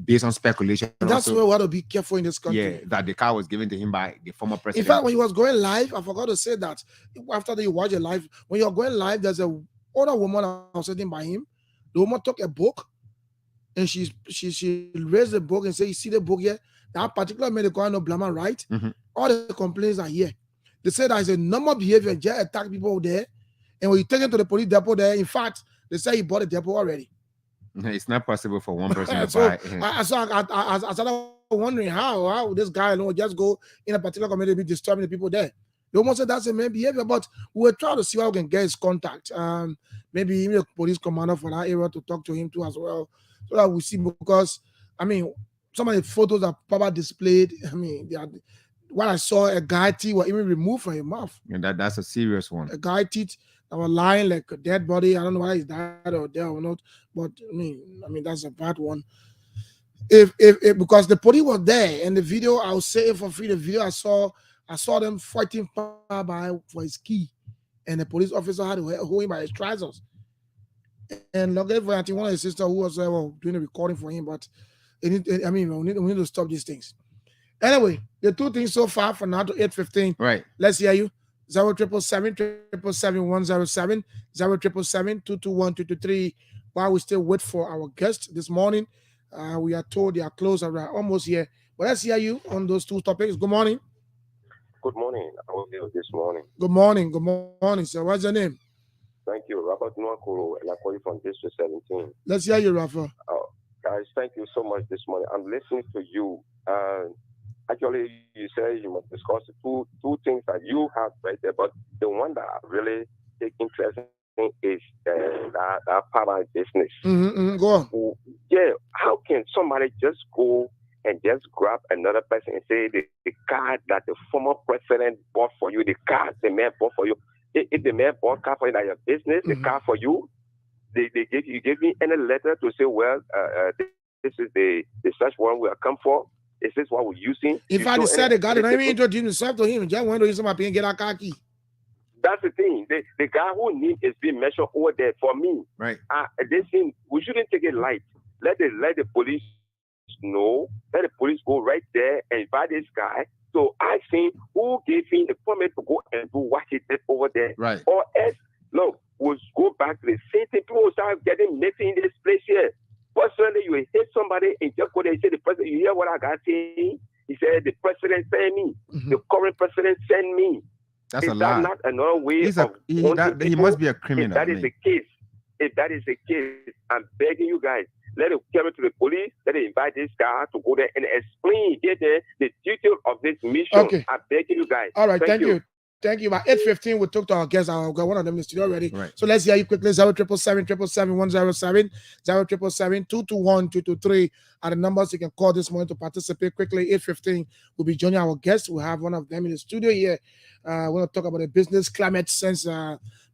[SPEAKER 8] based on speculation,
[SPEAKER 9] that's where we have to be careful in this country.
[SPEAKER 8] Yeah, that the car was given to him by the former president.
[SPEAKER 9] In fact, when he was going live, I forgot to say that after you watch it live, when you're going live, there's a older woman that was sitting by him. The woman took a book and she raised the book and said, "You see the book here? That particular medical no blama, right? All the complaints are here." They said there's a normal behavior, just attack people there. And when you take it to the police depot there, in fact, they say he bought the depot already.
[SPEAKER 8] It's not possible for one person to
[SPEAKER 9] so
[SPEAKER 8] buy.
[SPEAKER 9] I started wondering how this guy alone just go in a particular community be disturbing the people there. They almost said that's a man behavior, but we were trying to see how we can get his contact. Maybe even the police commander for that area to talk to him too as well, so that we see, because I mean some of the photos that Papa displayed, I mean when I saw a guy teeth were even removed from his mouth.
[SPEAKER 8] And that's a serious one.
[SPEAKER 9] A guy teeth that were lying like a dead body. I don't know whether he's died or dead or not, but I mean that's a bad one. If because the police was there and the video, I'll say it for free. The video I saw them fighting by for his key, and the police officer had to hold him by his trousers. And luckily for I think one of his sisters who was doing the recording for him, but we need to stop these things. Anyway, the two things so far for now to 8:15.
[SPEAKER 8] Right.
[SPEAKER 9] Let's hear you. 0777-777-107, 0777-221-223. While we still wait for our guest this morning, we are told they are close around almost here. But let's hear you on those two topics. Good morning.
[SPEAKER 19] Good morning. How are you this morning?
[SPEAKER 9] Good morning. Good morning, sir. What's your name?
[SPEAKER 19] Thank you, Robert Nwakoro, and I call you from District 17.
[SPEAKER 9] Let's hear you, Rafa.
[SPEAKER 19] Guys, thank you so much this morning. I'm listening to you. Actually, you say you must discuss two things that you have right there, but the one that I really take interest in is that power business.
[SPEAKER 9] Go on.
[SPEAKER 19] Yeah, how can somebody just go and just grab another person and say the car that the former president bought for you, the car the man bought for you, if the man bought car for you, that your business, the car for you, they gave me any letter to say, well, this is the search warrant we have come for. Is this what we're using?
[SPEAKER 9] In fact, they said the guy didn't even introduce himself to him. Just went to use somebody and get a car key.
[SPEAKER 19] That's the thing. The guy who needs is being measured over there. For me,
[SPEAKER 8] right?
[SPEAKER 19] This thing we shouldn't take it light. Let the police No, let the police go right there and invite this guy to ask him who gave him the permit to go and do what he did over there.
[SPEAKER 8] Right.
[SPEAKER 19] Or else, look, we'll go back to the same thing. People will start getting messy in this place here. Personally, you will hit somebody and just go there and say, the president, you hear what I got saying? He said, the president sent me. The current president sent me.
[SPEAKER 8] That's
[SPEAKER 19] Is
[SPEAKER 8] a
[SPEAKER 19] that
[SPEAKER 8] lie.
[SPEAKER 19] not another way
[SPEAKER 8] He
[SPEAKER 19] people?
[SPEAKER 8] must be a criminal.
[SPEAKER 19] If that is the case, I'm begging you guys, let it come to the police, let it invite this guy to go there and explain, get there, the detail of this mission.
[SPEAKER 9] Okay.
[SPEAKER 19] I'm begging you guys.
[SPEAKER 9] All right, thank you. Thank you. By 8:15, we'll talk to our guests. I've got one of them in the studio already. Right. So let's hear you quickly. 0777-777-107, 0777-221-223 are the numbers you can call this morning to participate quickly. 8:15, we'll be joining our guests. We'll have one of them in the studio here. We're going to talk about the business climate since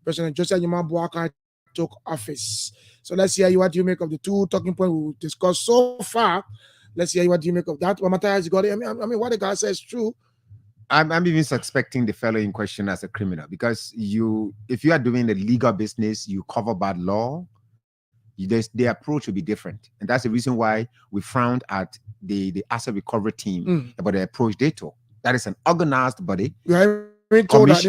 [SPEAKER 9] President Joseph Yuma Boakai took office. So let's hear what you make of the two talking points we discussed so far. Let's hear what you make of that. Well, Matthias got it. I mean, what the guy says is true.
[SPEAKER 8] I'm even suspecting the fellow in question as a criminal because if you are doing the legal business, you cover bad law, the approach will be different. And that's the reason why we frowned at the asset recovery team about the approach they took. That is an organized body.
[SPEAKER 9] Right. Told that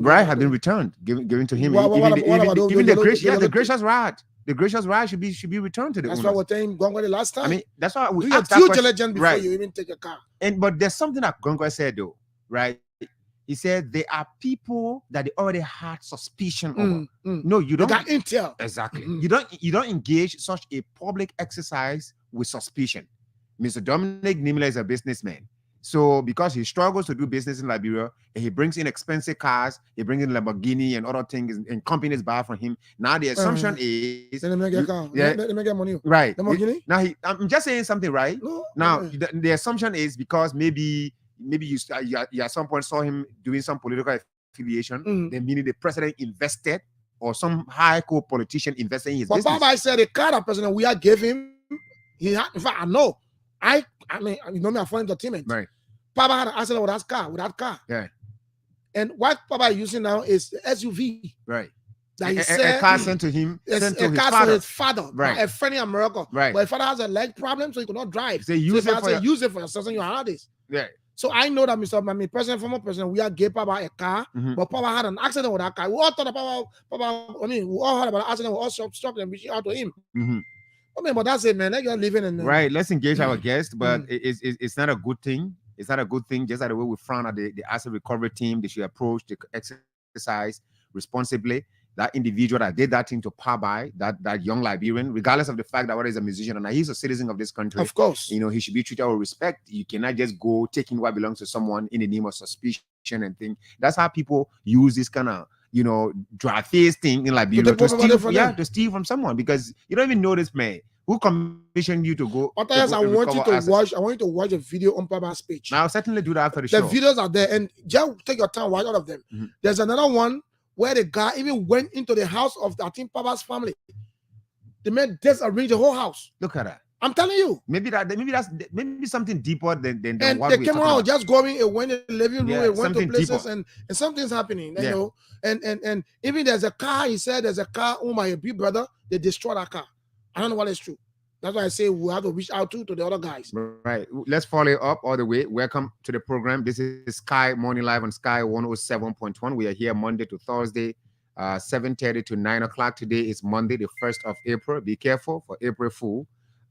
[SPEAKER 8] right, have been returned, given to him. Even the gracious right. The gracious right should be returned to the
[SPEAKER 9] That's
[SPEAKER 8] owners.
[SPEAKER 9] why we're saying Gongwe the last time.
[SPEAKER 8] I mean, that's why we
[SPEAKER 9] do your
[SPEAKER 8] asked that
[SPEAKER 9] due
[SPEAKER 8] question.
[SPEAKER 9] diligence before
[SPEAKER 8] Right.
[SPEAKER 9] you even take a car.
[SPEAKER 8] But there's something that Gongwe said though, right? He said there are people that they already had suspicion over. No, you don't.
[SPEAKER 9] They got intel.
[SPEAKER 8] Exactly. You don't engage such a public exercise with suspicion. Mr. Dominic Nimela is a businessman. So because he struggles to do business in Liberia, and he brings in expensive cars, he brings in Lamborghini and other things, and companies buy from him. Now the assumption is,
[SPEAKER 9] Let me get money.
[SPEAKER 8] right?
[SPEAKER 9] Lamborghini?
[SPEAKER 8] Now I'm just saying something, right?
[SPEAKER 9] No,
[SPEAKER 8] now the assumption is because maybe you at some point saw him doing some political affiliation, then meaning the president invested or some high court politician invested in his
[SPEAKER 9] But
[SPEAKER 8] business.
[SPEAKER 9] Baba said the car that President we are gave him, he had. In fact, I know. I mean, you know me, I'm for entertainment.
[SPEAKER 8] Right.
[SPEAKER 9] Papa had an accident with that car.
[SPEAKER 8] Yeah.
[SPEAKER 9] And what Papa is using now is the SUV.
[SPEAKER 8] Right.
[SPEAKER 9] That he
[SPEAKER 8] A
[SPEAKER 9] said
[SPEAKER 8] car sent to him, sent to
[SPEAKER 9] a
[SPEAKER 8] his
[SPEAKER 9] car
[SPEAKER 8] father.
[SPEAKER 9] for his father,
[SPEAKER 8] Right.
[SPEAKER 9] a friend in America.
[SPEAKER 8] Right.
[SPEAKER 9] But his father has a leg problem, so he could not drive.
[SPEAKER 8] So use
[SPEAKER 9] use it for yourself and your hardest.
[SPEAKER 8] Yeah.
[SPEAKER 9] So I know that former president, we are gave Papa a car, but Papa had an accident with that car. We all thought about Papa. I mean, we all heard about the accident. We all stopped and reached out to him. I mean, but that's it, man. They're living in
[SPEAKER 8] right. Let's engage our guest, but it's not a good thing. It's not a good thing. Just like the way we frown at the asset recovery team, they should approach the exercise responsibly. That individual that did that thing to Pabai, that young Liberian, regardless of the fact that whether he's a musician or not, he's a citizen of this country.
[SPEAKER 9] Of course.
[SPEAKER 8] You know, he should be treated with respect. You cannot just go taking what belongs to someone in the name of suspicion and thing. That's how people use this kind of, dry face thing in Liberia to steal from someone, because you don't even know this man. Who commissioned you to go?
[SPEAKER 9] Yes, I want you to watch a video on Papa's page.
[SPEAKER 8] Now, I'll certainly do that after the
[SPEAKER 9] show.
[SPEAKER 8] show.
[SPEAKER 9] The videos are there, and just take your time, watch all of them. There's another one where the guy even went into the house of, I think, Papa's family. The man disarranged the whole house.
[SPEAKER 8] Look at that.
[SPEAKER 9] I'm telling you.
[SPEAKER 8] Maybe something deeper than
[SPEAKER 9] and
[SPEAKER 8] what
[SPEAKER 9] the
[SPEAKER 8] we're
[SPEAKER 9] camera was just going. It went in the living room. It went to places,
[SPEAKER 8] deeper.
[SPEAKER 9] and something's happening. You know, and even there's a car. He said there's a car. Oh my big brother, they destroyed that car. I don't know what is true. That's why I say we have to reach out to the other guys.
[SPEAKER 8] Right. Let's follow up all the way. Welcome to the program. This is Sky Morning Live on Sky 107.1. We are here Monday to Thursday, 7:30 to 9 o'clock. Today is Monday, the 1st of April. Be careful for April Fool.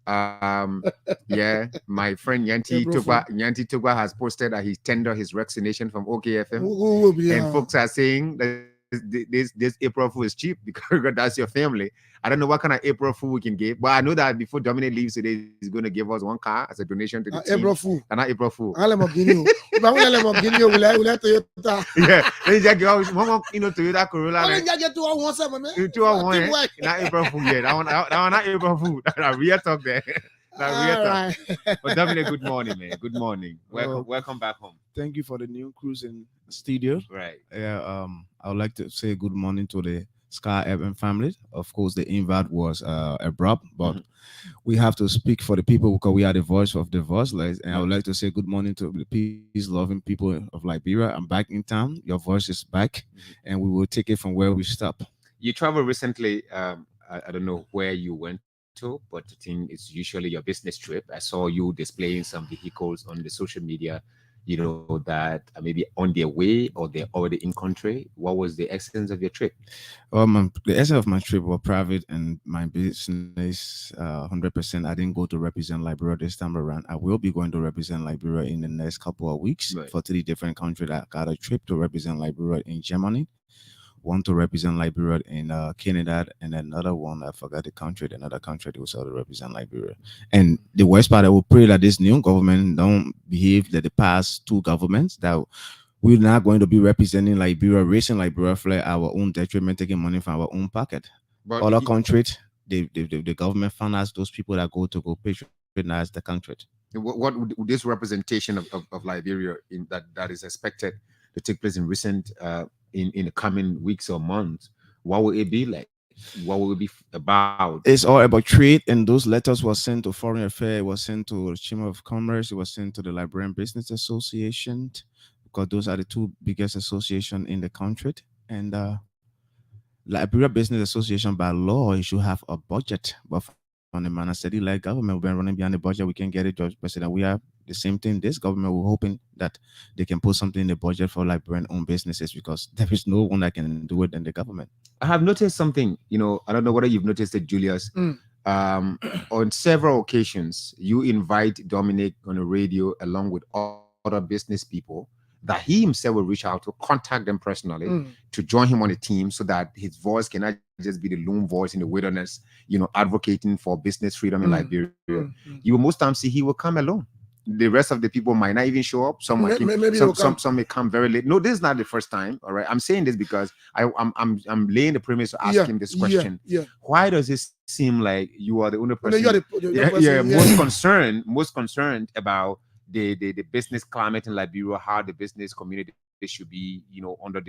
[SPEAKER 8] Yeah, my friend Yanti Tugwa has posted that he tendered his vaccination from OKFM. And folks are saying that this April Fool is cheap because that's your family. I don't know what kind of April Fool we can give, but I know that before Dominic leaves today, he's going to give us one car as a donation to the team.
[SPEAKER 9] April Fool.
[SPEAKER 8] And not April Fool.
[SPEAKER 9] Yeah, let me Toyota.
[SPEAKER 8] Yeah, let me just give us one Toyota Corolla.
[SPEAKER 9] Let me get 217, man.
[SPEAKER 8] 211. Not April Fool yet. That one not April Fool. That real talk there. Right. But Dominic, good morning, man. Good morning. Welcome back home.
[SPEAKER 10] Thank you for the new cruise in studio.
[SPEAKER 8] Right.
[SPEAKER 10] Yeah. I would like to say good morning to the Sky FM family. Of course, the invite was abrupt, but we have to speak for the people because we are the voice of the voiceless. And I would like to say good morning to the peace-loving people of Liberia. I'm back in town. Your voice is back, and we will take it from where we stop.
[SPEAKER 8] You traveled recently. I don't know where you went but I think it's usually your business trip. I saw you displaying some vehicles on the social media, that are maybe on their way or they're already in country. What was the essence of your trip?
[SPEAKER 20] The essence of my trip was private and my business 100%. I didn't go to represent Liberia this time around. I will be going to represent Liberia in the next couple of weeks for 3 different countries. I got a trip to represent Liberia in Germany, one to represent Liberia in Canada, and another one, I forgot the country, another country that was also to represent Liberia. And the worst part, I will pray that this new government don't behave like the past 2 governments, that we're not going to be representing Liberia, raising Liberia flag our own detriment, taking money from our own pocket. But other countries, the government finance those people that go patronize the country.
[SPEAKER 8] What would this representation of Liberia that is expected to take place in recent in the coming weeks or months, what will it be like? What will it be about?
[SPEAKER 20] It's all about trade, and those letters were sent to Foreign Affairs, it was sent to the Chamber of Commerce, it was sent to the Liberian Business Association, because those are the 2 biggest associations in the country. And Liberia Business Association, by law, it should have a budget, but on the man steady like government, we've been running behind the budget. We can get it, Judge President. We have the same thing. This government, we're hoping that they can put something in the budget for Liberian-owned businesses, because there is no one that can do it than the government.
[SPEAKER 8] I have noticed something. I don't know whether you've noticed it, Julius. On several occasions, you invite Dominic on the radio along with other business people that he himself will reach out to, contact them personally to join him on the team, so that his voice cannot just be the lone voice in the wilderness, advocating for business freedom in Liberia. You will most times see he will come alone. The rest of the people might not even show up. Some may come very late. No, this is not the first time. All right, I'm saying this because I'm laying the premise to ask him this question. Why does it seem like you are the only person? Most concerned about the business climate in Liberia, how the business community should be, under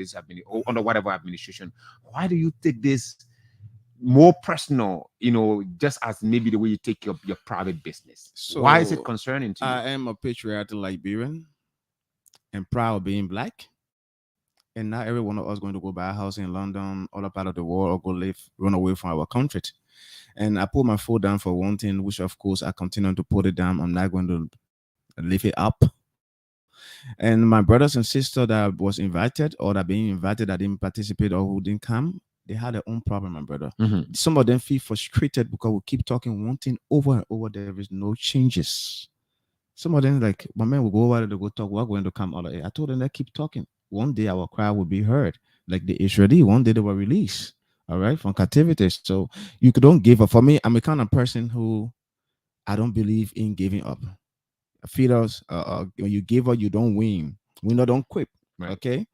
[SPEAKER 8] under whatever administration? Why do you take this more personal, just as maybe the way you take your private business? So why is it concerning to you?
[SPEAKER 20] I am a patriotic Liberian and proud of being Black. And not every one of us going to go buy a house in London, other part of the world, or run away from our country. And I put my foot down for one thing, which of course I continue to put it down. I'm not going to lift it up. And my brothers and sisters that was invited or that being invited that didn't participate or who didn't come, they had their own problem, my brother. Some of them feel frustrated because we keep talking one thing over and over. There is no changes. Some of them like, my man will go over there to go talk. We're going to come out of it. I told them that keep talking. One day our cry will be heard. Like the Israeli, one day they were released, all right, from captivity. So you don't give up. For me, I'm a kind of person who I don't believe in giving up. Feeders, when you give up, you don't win. Winner don't quit. Right. Okay,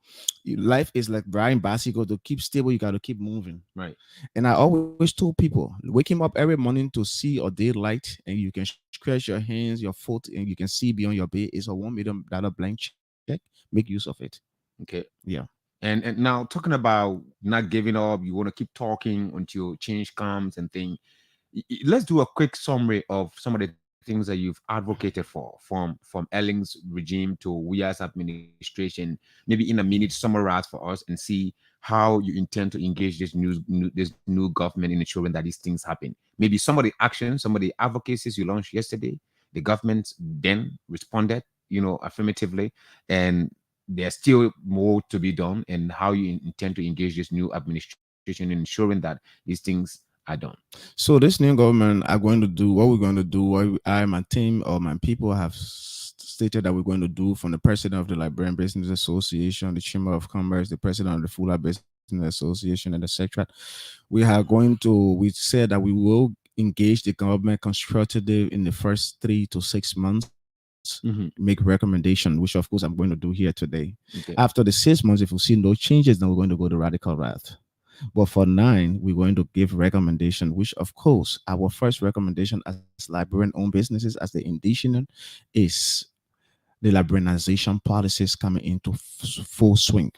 [SPEAKER 20] life is like Brian Bassico. To keep stable, you got to keep moving.
[SPEAKER 8] Right.
[SPEAKER 20] And I always told people, waking up every morning to see a daylight, and you can stretch your hands, your foot, and you can see beyond your bed, is a $1 million blank check. Make use of it.
[SPEAKER 8] Okay.
[SPEAKER 20] Yeah.
[SPEAKER 8] And now talking about not giving up, you want to keep talking until change comes and things. Let's do a quick summary of some of the things that you've advocated for, from Elling's regime to Weah's administration. Maybe in a minute, summarize for us and see how you intend to engage this new government in ensuring that these things happen. Maybe some of the actions, some of the advocacies you launched yesterday, the government then responded, affirmatively, and there's still more to be done, and how you intend to engage this new administration in ensuring that these things are done.
[SPEAKER 20] So this new government are going to do what we're going to do. What I, my team, or my people have stated that we're going to do, from the president of the Liberian Business Association, the Chamber of Commerce, the president of the Fuller Business Association, and etc. We said that we will engage the government constructively in the first 3 to 6 months. Make recommendation, which of course I'm going to do here today. Okay. After the 6 months, if we see no changes, then we're going to go the radical route. But for 9, we're going to give recommendation, which of course our first recommendation as Liberian-owned businesses, as the indigenous, is the liberalization policies coming into full swing.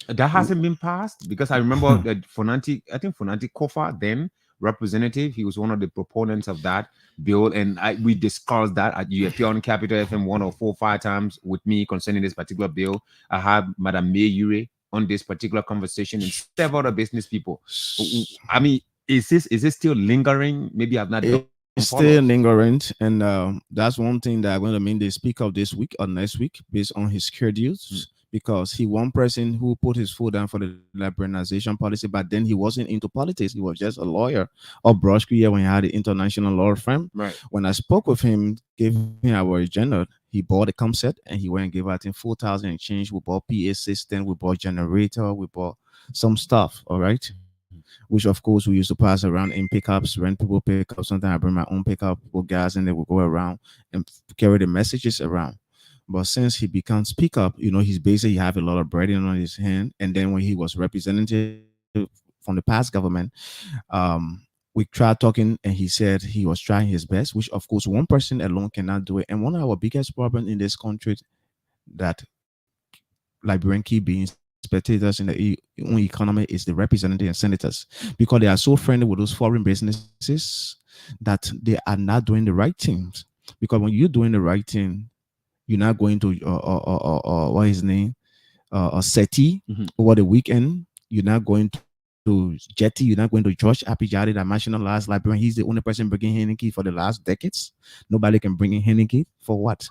[SPEAKER 8] That hasn't been passed, because I remember that Fonanti Kofa, then representative, he was one of the proponents of that bill, and we discussed that. You appear on Capital FM 1 or 4 or 5 times with me concerning this particular bill. I have Madam May Yure on this particular conversation, and several other business people. I mean, Is this still lingering? Maybe I've not done.
[SPEAKER 20] It's still lingering, and that's one thing that I'm going to mean they speak of this week or next week based on his schedules. Because he one person who put his foot down for the liberalization policy, but then he wasn't into politics. He was just a lawyer of broad career when he had the international law firm.
[SPEAKER 8] Right.
[SPEAKER 20] When I spoke with him, gave him our agenda, he bought a concept and he went and gave out in 4,000 and change. We bought PA system, we bought generator, we bought some stuff. All right. Which of course we used to pass around in pickups, rent people pick up. Sometimes I bring my own pickup with guys and they will go around and carry the messages around. But since he becomes speak up, he's basically have a lot of burden on his hand. And then when he was representative from the past government, we tried talking and he said he was trying his best, which of course one person alone cannot do it. And one of our biggest problems in this country that Liberian keep being spectators in the own economy is the representatives and senators, because they are so friendly with those foreign businesses that they are not doing the right things. Because when you're doing the right thing, you're not going to what is his name? SETI over the weekend. You're not going to Jetty. You're not going to George Apijari, the nationalized librarian. He's the only person bringing Henneke for the last decades. Nobody can bring in Henneke for what?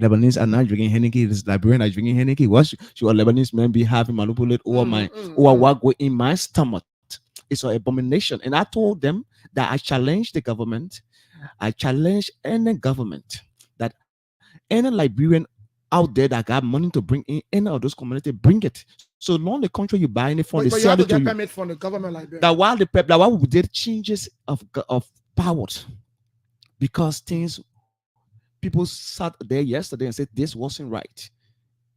[SPEAKER 20] Lebanese are not drinking Henneke. This librarian are drinking Henneke. What should a Lebanese man be having manipulate over what go in my stomach? It's an abomination. And I told them that I challenge the government. I challenge any government that any Liberian out there that got money to bring in any of those communities, bring it. So long the country you buy any from,
[SPEAKER 9] but you have to get permit from the government Liberia.
[SPEAKER 20] That while we did changes of powers, because people sat there yesterday and said this wasn't right.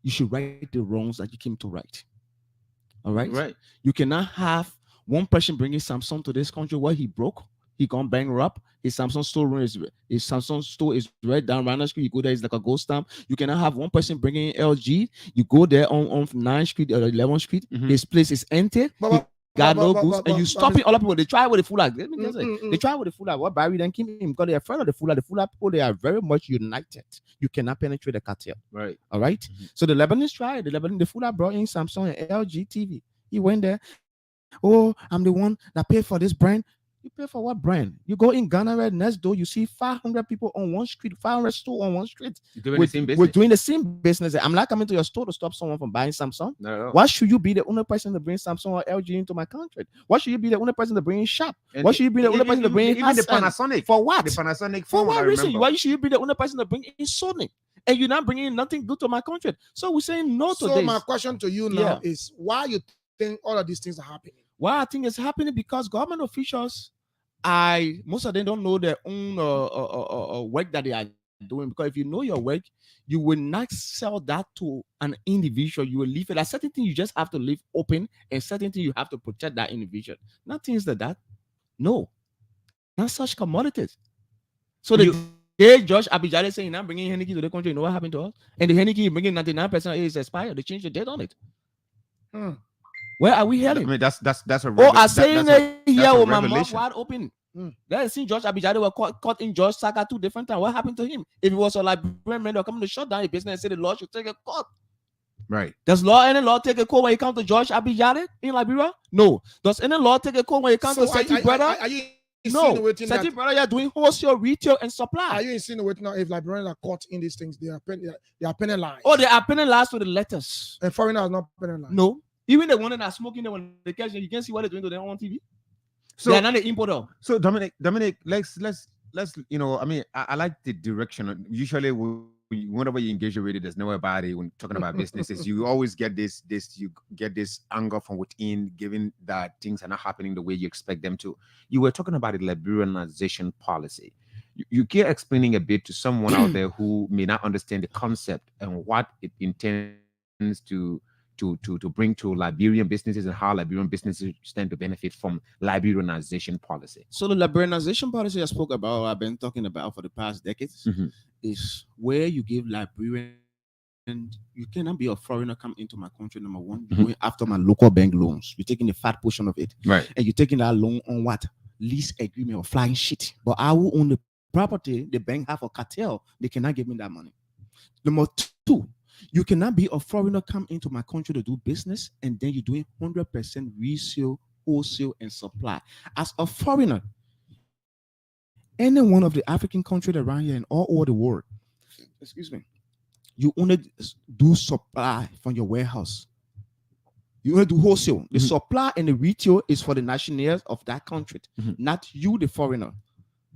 [SPEAKER 20] You should right the wrongs that you came to right. All right.
[SPEAKER 8] Right.
[SPEAKER 20] You cannot have one person bringing Samsung to this country where he broke. He gone bankrupt. His Samsung store is right down Rana Street. You go there, it's like a ghost town. You cannot have one person bringing in LG. You go there on 9th Street or 11th Street. His place is empty. Got no goods, and you stopping all the people. They try with the full like. They try with the full like. What Barry then came in because they're afraid of the full like. The full like people, they are very much united. You cannot penetrate the cartel.
[SPEAKER 8] Right.
[SPEAKER 20] All right. So the Lebanese tried. The full like brought in Samsung and LG TV. He went there. Oh, I'm the one that paid for this brand. You pay for what brand? You go in Ghana right next door, you see 500 people on one street, 500 stores on one street.
[SPEAKER 8] The same business.
[SPEAKER 20] We're doing the same business. I'm not coming to your store to stop someone from buying Samsung.
[SPEAKER 8] No.
[SPEAKER 20] Why should you be the only person to bring Samsung or LG into my country? Why should you be the only person to bring in Sharp? Why should you be the only person to bring in
[SPEAKER 8] even the Panasonic?
[SPEAKER 20] For what?
[SPEAKER 8] The Panasonic.
[SPEAKER 20] For what reason? Why should you be the only person to bring in Sony? And you're not bringing in nothing good to my country. So we're saying no to this.
[SPEAKER 9] So my question to you now is why you think all of these things are happening?
[SPEAKER 20] Why I think it's happening because government officials, most of them don't know their own work that they are doing. Because if you know your work, you will not sell that to an individual. You will leave it. Like certain things you just have to leave open, and certain things you have to protect that individual. Not things like that. No, not such commodities. So Josh Abijale saying, "I'm bringing Henneke to the country." You know what happened to us? And the Henneke bringing 99% is expired. They changed the date on it. Where are we heading?
[SPEAKER 8] I mean, that's a.
[SPEAKER 20] I saying here with my mouth
[SPEAKER 8] revelation.
[SPEAKER 20] wide open. Let's see George Abijade were caught in George Saka 2 different times. What happened to him? If it was a Liberian man that coming to shut down a business and say the law should take a court.
[SPEAKER 8] Right.
[SPEAKER 20] Does any law take a court when it comes to George Abijade in Liberia? No. Does any law take a court when it comes to Seti brother?
[SPEAKER 9] Are you
[SPEAKER 20] no.
[SPEAKER 9] insinuating
[SPEAKER 20] Seti
[SPEAKER 9] that,
[SPEAKER 20] brother, you're doing wholesale, retail, and supply.
[SPEAKER 9] Are you insinuating now if Liberians are caught in these things, they are penalized?
[SPEAKER 20] Oh, they are penalized with the letters.
[SPEAKER 9] And foreigners are not penalized.
[SPEAKER 20] No. Even the one that are smoking them when they catch them, you can see what they're doing to them on TV. So they're not the importer.
[SPEAKER 8] So Dominic, let's I mean, I like the direction. Usually whenever you engage with it, there's nobody when talking about businesses, you always get this anger from within, given that things are not happening the way you expect them to. You were talking about the Liberianization policy. You keep explaining a bit to someone out there who may not understand the concept and what it intends to bring to Liberian businesses and how Liberian businesses stand to benefit from Liberianization policy.
[SPEAKER 20] So the Liberianization policy I spoke about, I've been talking about for the past decades, is where you give Liberian, and you cannot be a foreigner come into my country, number one, you're going after my local bank loans. You're taking the fat portion of it.
[SPEAKER 8] Right.
[SPEAKER 20] And you're taking that loan on what? Lease agreement or flying shit. But I will own the property, the bank have a cartel, they cannot give me that money. Number two, you cannot be a foreigner come into my country to do business and then you're doing 100% resale wholesale and supply. As a foreigner, any one of the African countries around here and all over the world, excuse me, you only do supply from your warehouse. You only do wholesale. The supply and the retail is for the nationals of that country, not you, the foreigner.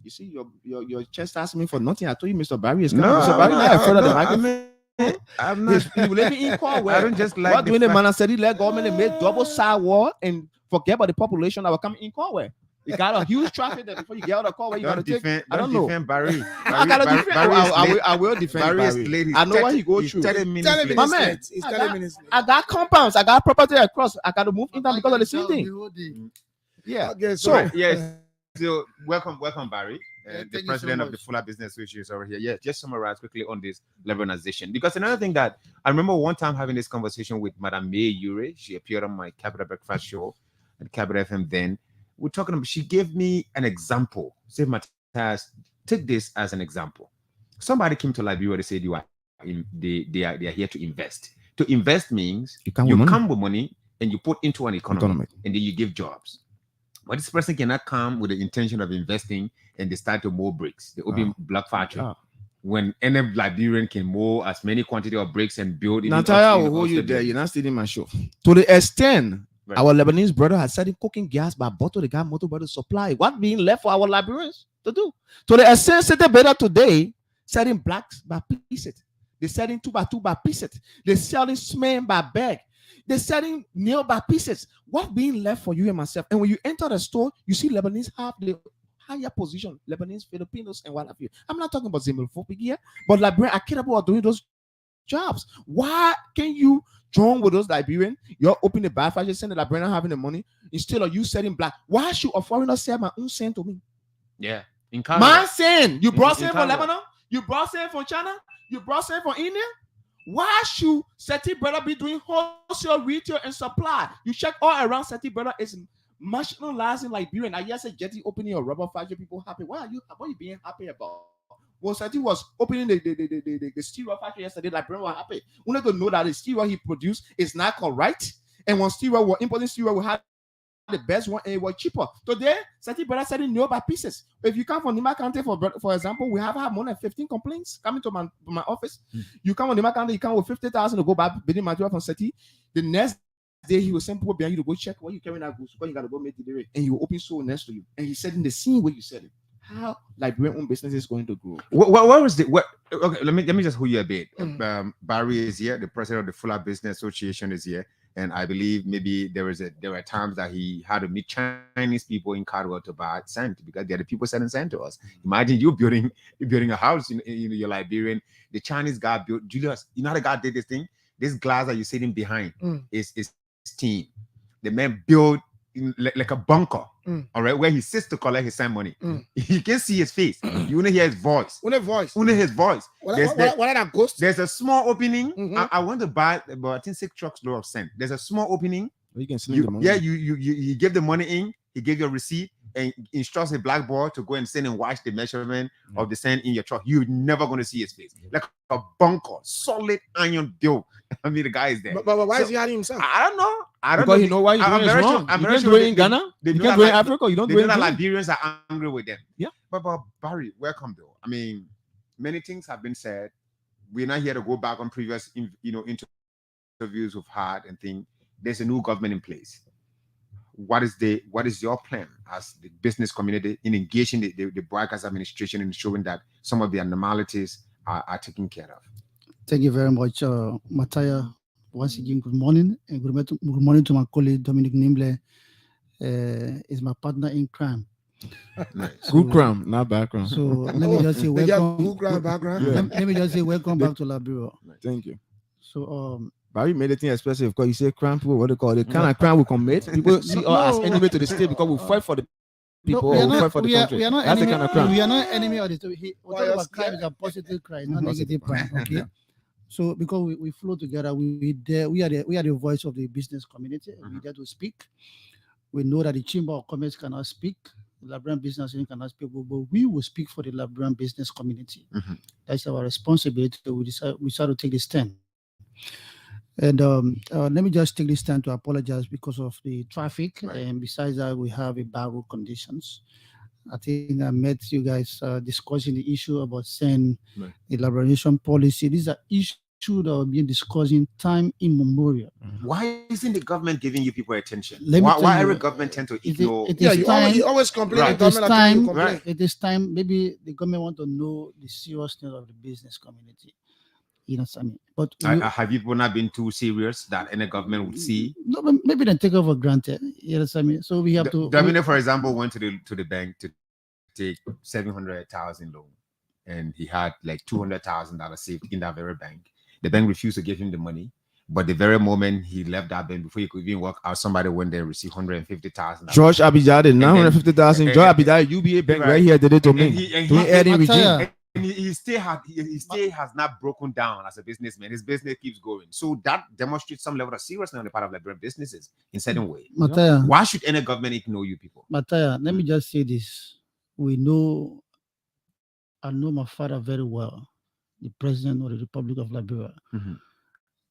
[SPEAKER 20] You see, your chest asked me for nothing. I told you, Mr. Barry is coming.
[SPEAKER 8] No,
[SPEAKER 20] Mr. Barry, not afraid of the microphone.
[SPEAKER 8] I'm not.
[SPEAKER 20] You live in Conway.
[SPEAKER 8] I don't just like
[SPEAKER 20] what doing the man and said he let government and made double side wall and forget about the population that will come in Conway. You got a huge traffic there before you get out of Conway. You got to take. I don't know.
[SPEAKER 8] Defend Barry.
[SPEAKER 20] I got to defend. I will defend Barry. I know what he go through.
[SPEAKER 9] 30 minutes. My man, it's 30 minutes.
[SPEAKER 20] I got compounds. I got property across. I got to move in town because of the same thing. Yeah.
[SPEAKER 8] Okay, so yes. So welcome, Barry. The president of the Fuller Business Association is over here. Yeah, just summarize quickly on this liberalization. Because another thing that I remember one time having this conversation with Madame May Ure. She appeared on my Capital Breakfast show at Capital FM then. We're talking about, she gave me an example. Say, Matthias, take this as an example. Somebody came to Liberia, they said they are here to invest. To invest means you come with money and you put into an economy. And then you give jobs. But this person cannot come with the intention of investing and they start to mold bricks. They open black factory. When any Liberian can mold as many quantity of bricks and build.
[SPEAKER 20] Natalia will hold you there. You're not stealing my show. To the extent our Lebanese brother has started cooking gas by bottle, the guy motor by the supply. What being left for our Liberians to do? To the extent that better today, selling blacks by pieces. They're selling 2 by 2 by pieces. They're selling cement by bag. They're selling nail by pieces. What being left for you and myself? And when you enter the store, you see Lebanese have the higher position. Lebanese, Filipinos, and what have you. I'm not talking about xenophobic here, but Liberian are capable of doing those jobs. Why can you join with those Liberian? You're opening the bar factory, saying the Liberian having the money instead of you selling black. Why should a foreigner sell my own sand to me?
[SPEAKER 8] Yeah.
[SPEAKER 20] My sand. You brought sand from Lebanon? You brought sand from China? You brought sand from India? Why should Seti brother be doing wholesale, retail, and supply? You check all around Seti brother is nationalizing Liberian. I just said Jetty opening a rubber factory, people happy. What are you being happy about? Well, Seti was opening the steel factory yesterday. Liberian were happy. We need to know that the steel he produced is not correct. And when steel were importing steel, we had the best one and it was cheaper. Today, Seti brother selling no by pieces. If you come from Nima County, for example, we have had more than 15 complaints coming to my office. You come on Nima County, you come with 50,000 to go buy building material from Seti. The next day, he will send people behind you to go check what you carrying that goods, what you got to go make the and he will open store next to you. And he said in the same way you said it. How Liberian owned business is going to grow?
[SPEAKER 8] What was the okay? Let me just hold you a bit. Barry is here, the president of the Fuller Business Association is here. And I believe maybe there were times that he had to meet Chinese people in Cardwell to buy sand because they're the people selling sand to us. Imagine you're building a house in your Liberian. The Chinese guy built Julius. You know how the guy did this thing? This glass that you're sitting behind is steam. The man built like a bunker, all right, where he sits to collect his sand money. You can see his face. You only hear his voice. Only his voice.
[SPEAKER 9] What are that ghosts?
[SPEAKER 8] There's a small opening. I want to buy about I think 6 trucks load of sand. There's a small opening.
[SPEAKER 20] You can send the money.
[SPEAKER 8] Yeah, you give the money in. He gave you a receipt and instructs a blackboard to go and send and watch the measurement of the sand in your truck. You're never going to see his face. Like a bunker, solid iron built. I mean, the guy is there.
[SPEAKER 9] But why is he hiding himself?
[SPEAKER 8] I don't know.
[SPEAKER 20] Because you know why he's doing it wrong. You can't do it in Ghana. You can't do it in Africa. You don't do it in Ghana.
[SPEAKER 8] Liberians are angry with them.
[SPEAKER 20] Yeah.
[SPEAKER 8] But Barry, welcome though. I mean, many things have been said. We're not here to go back on previous, interviews we've had and things. There's a new government in place. What is your plan as the business community in engaging the broadcast administration in showing that some of the anomalies are taken care of?
[SPEAKER 21] Thank you very much, Mataya. Once again, good morning, and good morning to my colleague Dominic Nimble. Is my partner in crime.
[SPEAKER 20] Nice. Good crime, not background.
[SPEAKER 21] So let me just say welcome.
[SPEAKER 9] Good crime background.
[SPEAKER 21] Yeah. Let me just say welcome back to Liberia.
[SPEAKER 20] Thank you.
[SPEAKER 21] So
[SPEAKER 20] Barry made it expressive because you say crime people, what they call it, kind of crime we commit. People see us as enemy to the state because we fight for the people, we fight for the country. That's the kind of crime.
[SPEAKER 21] We are not enemy of the state. Whatever crime is a positive crime, not negative crime. Okay. So because we flow together, we are the voice of the business community. We dare to speak. We know that the Chamber of Commerce cannot speak, the Liberian Business Union cannot speak, but we will speak for the Liberian business community. That's our responsibility. We decided to take the stand. And let me just take this time to apologize because of the traffic. And besides that, we have a bad road conditions. I think I met you guys discussing the issue about saying the liberalization policy. These are issues that are being discussed in time immemorial.
[SPEAKER 8] Why isn't the government giving you people attention?
[SPEAKER 21] Let me tell
[SPEAKER 8] Why
[SPEAKER 21] you,
[SPEAKER 8] every government tend to ignore?
[SPEAKER 9] You always complain.
[SPEAKER 21] It
[SPEAKER 9] The
[SPEAKER 21] is
[SPEAKER 9] government
[SPEAKER 21] time.
[SPEAKER 9] you complain.
[SPEAKER 21] It is time. Maybe the government want to know the seriousness of the business community. You know what I mean? But
[SPEAKER 8] Have you not been too serious that any government would see?
[SPEAKER 21] no, but maybe they take it for granted. You know what I mean? So we have to.
[SPEAKER 8] Domino, for example, went to the bank to take 700,000 loan, and he had like $200,000 saved in that very bank. The bank refused to give him the money, but the very moment he left that bank, before he could even work out, somebody went there and received 150,000.
[SPEAKER 20] George Abijade, 950,000. George Abijade, UBA bank right here today to me.
[SPEAKER 8] He still has not broken down as a businessman. His business keeps going. So that demonstrates some level of seriousness on the part of Liberian businesses in certain way.
[SPEAKER 21] Mataya,
[SPEAKER 8] why should any government ignore you people?
[SPEAKER 21] Mataya, let me just say this. I know my father very well, the president of the Republic of Liberia,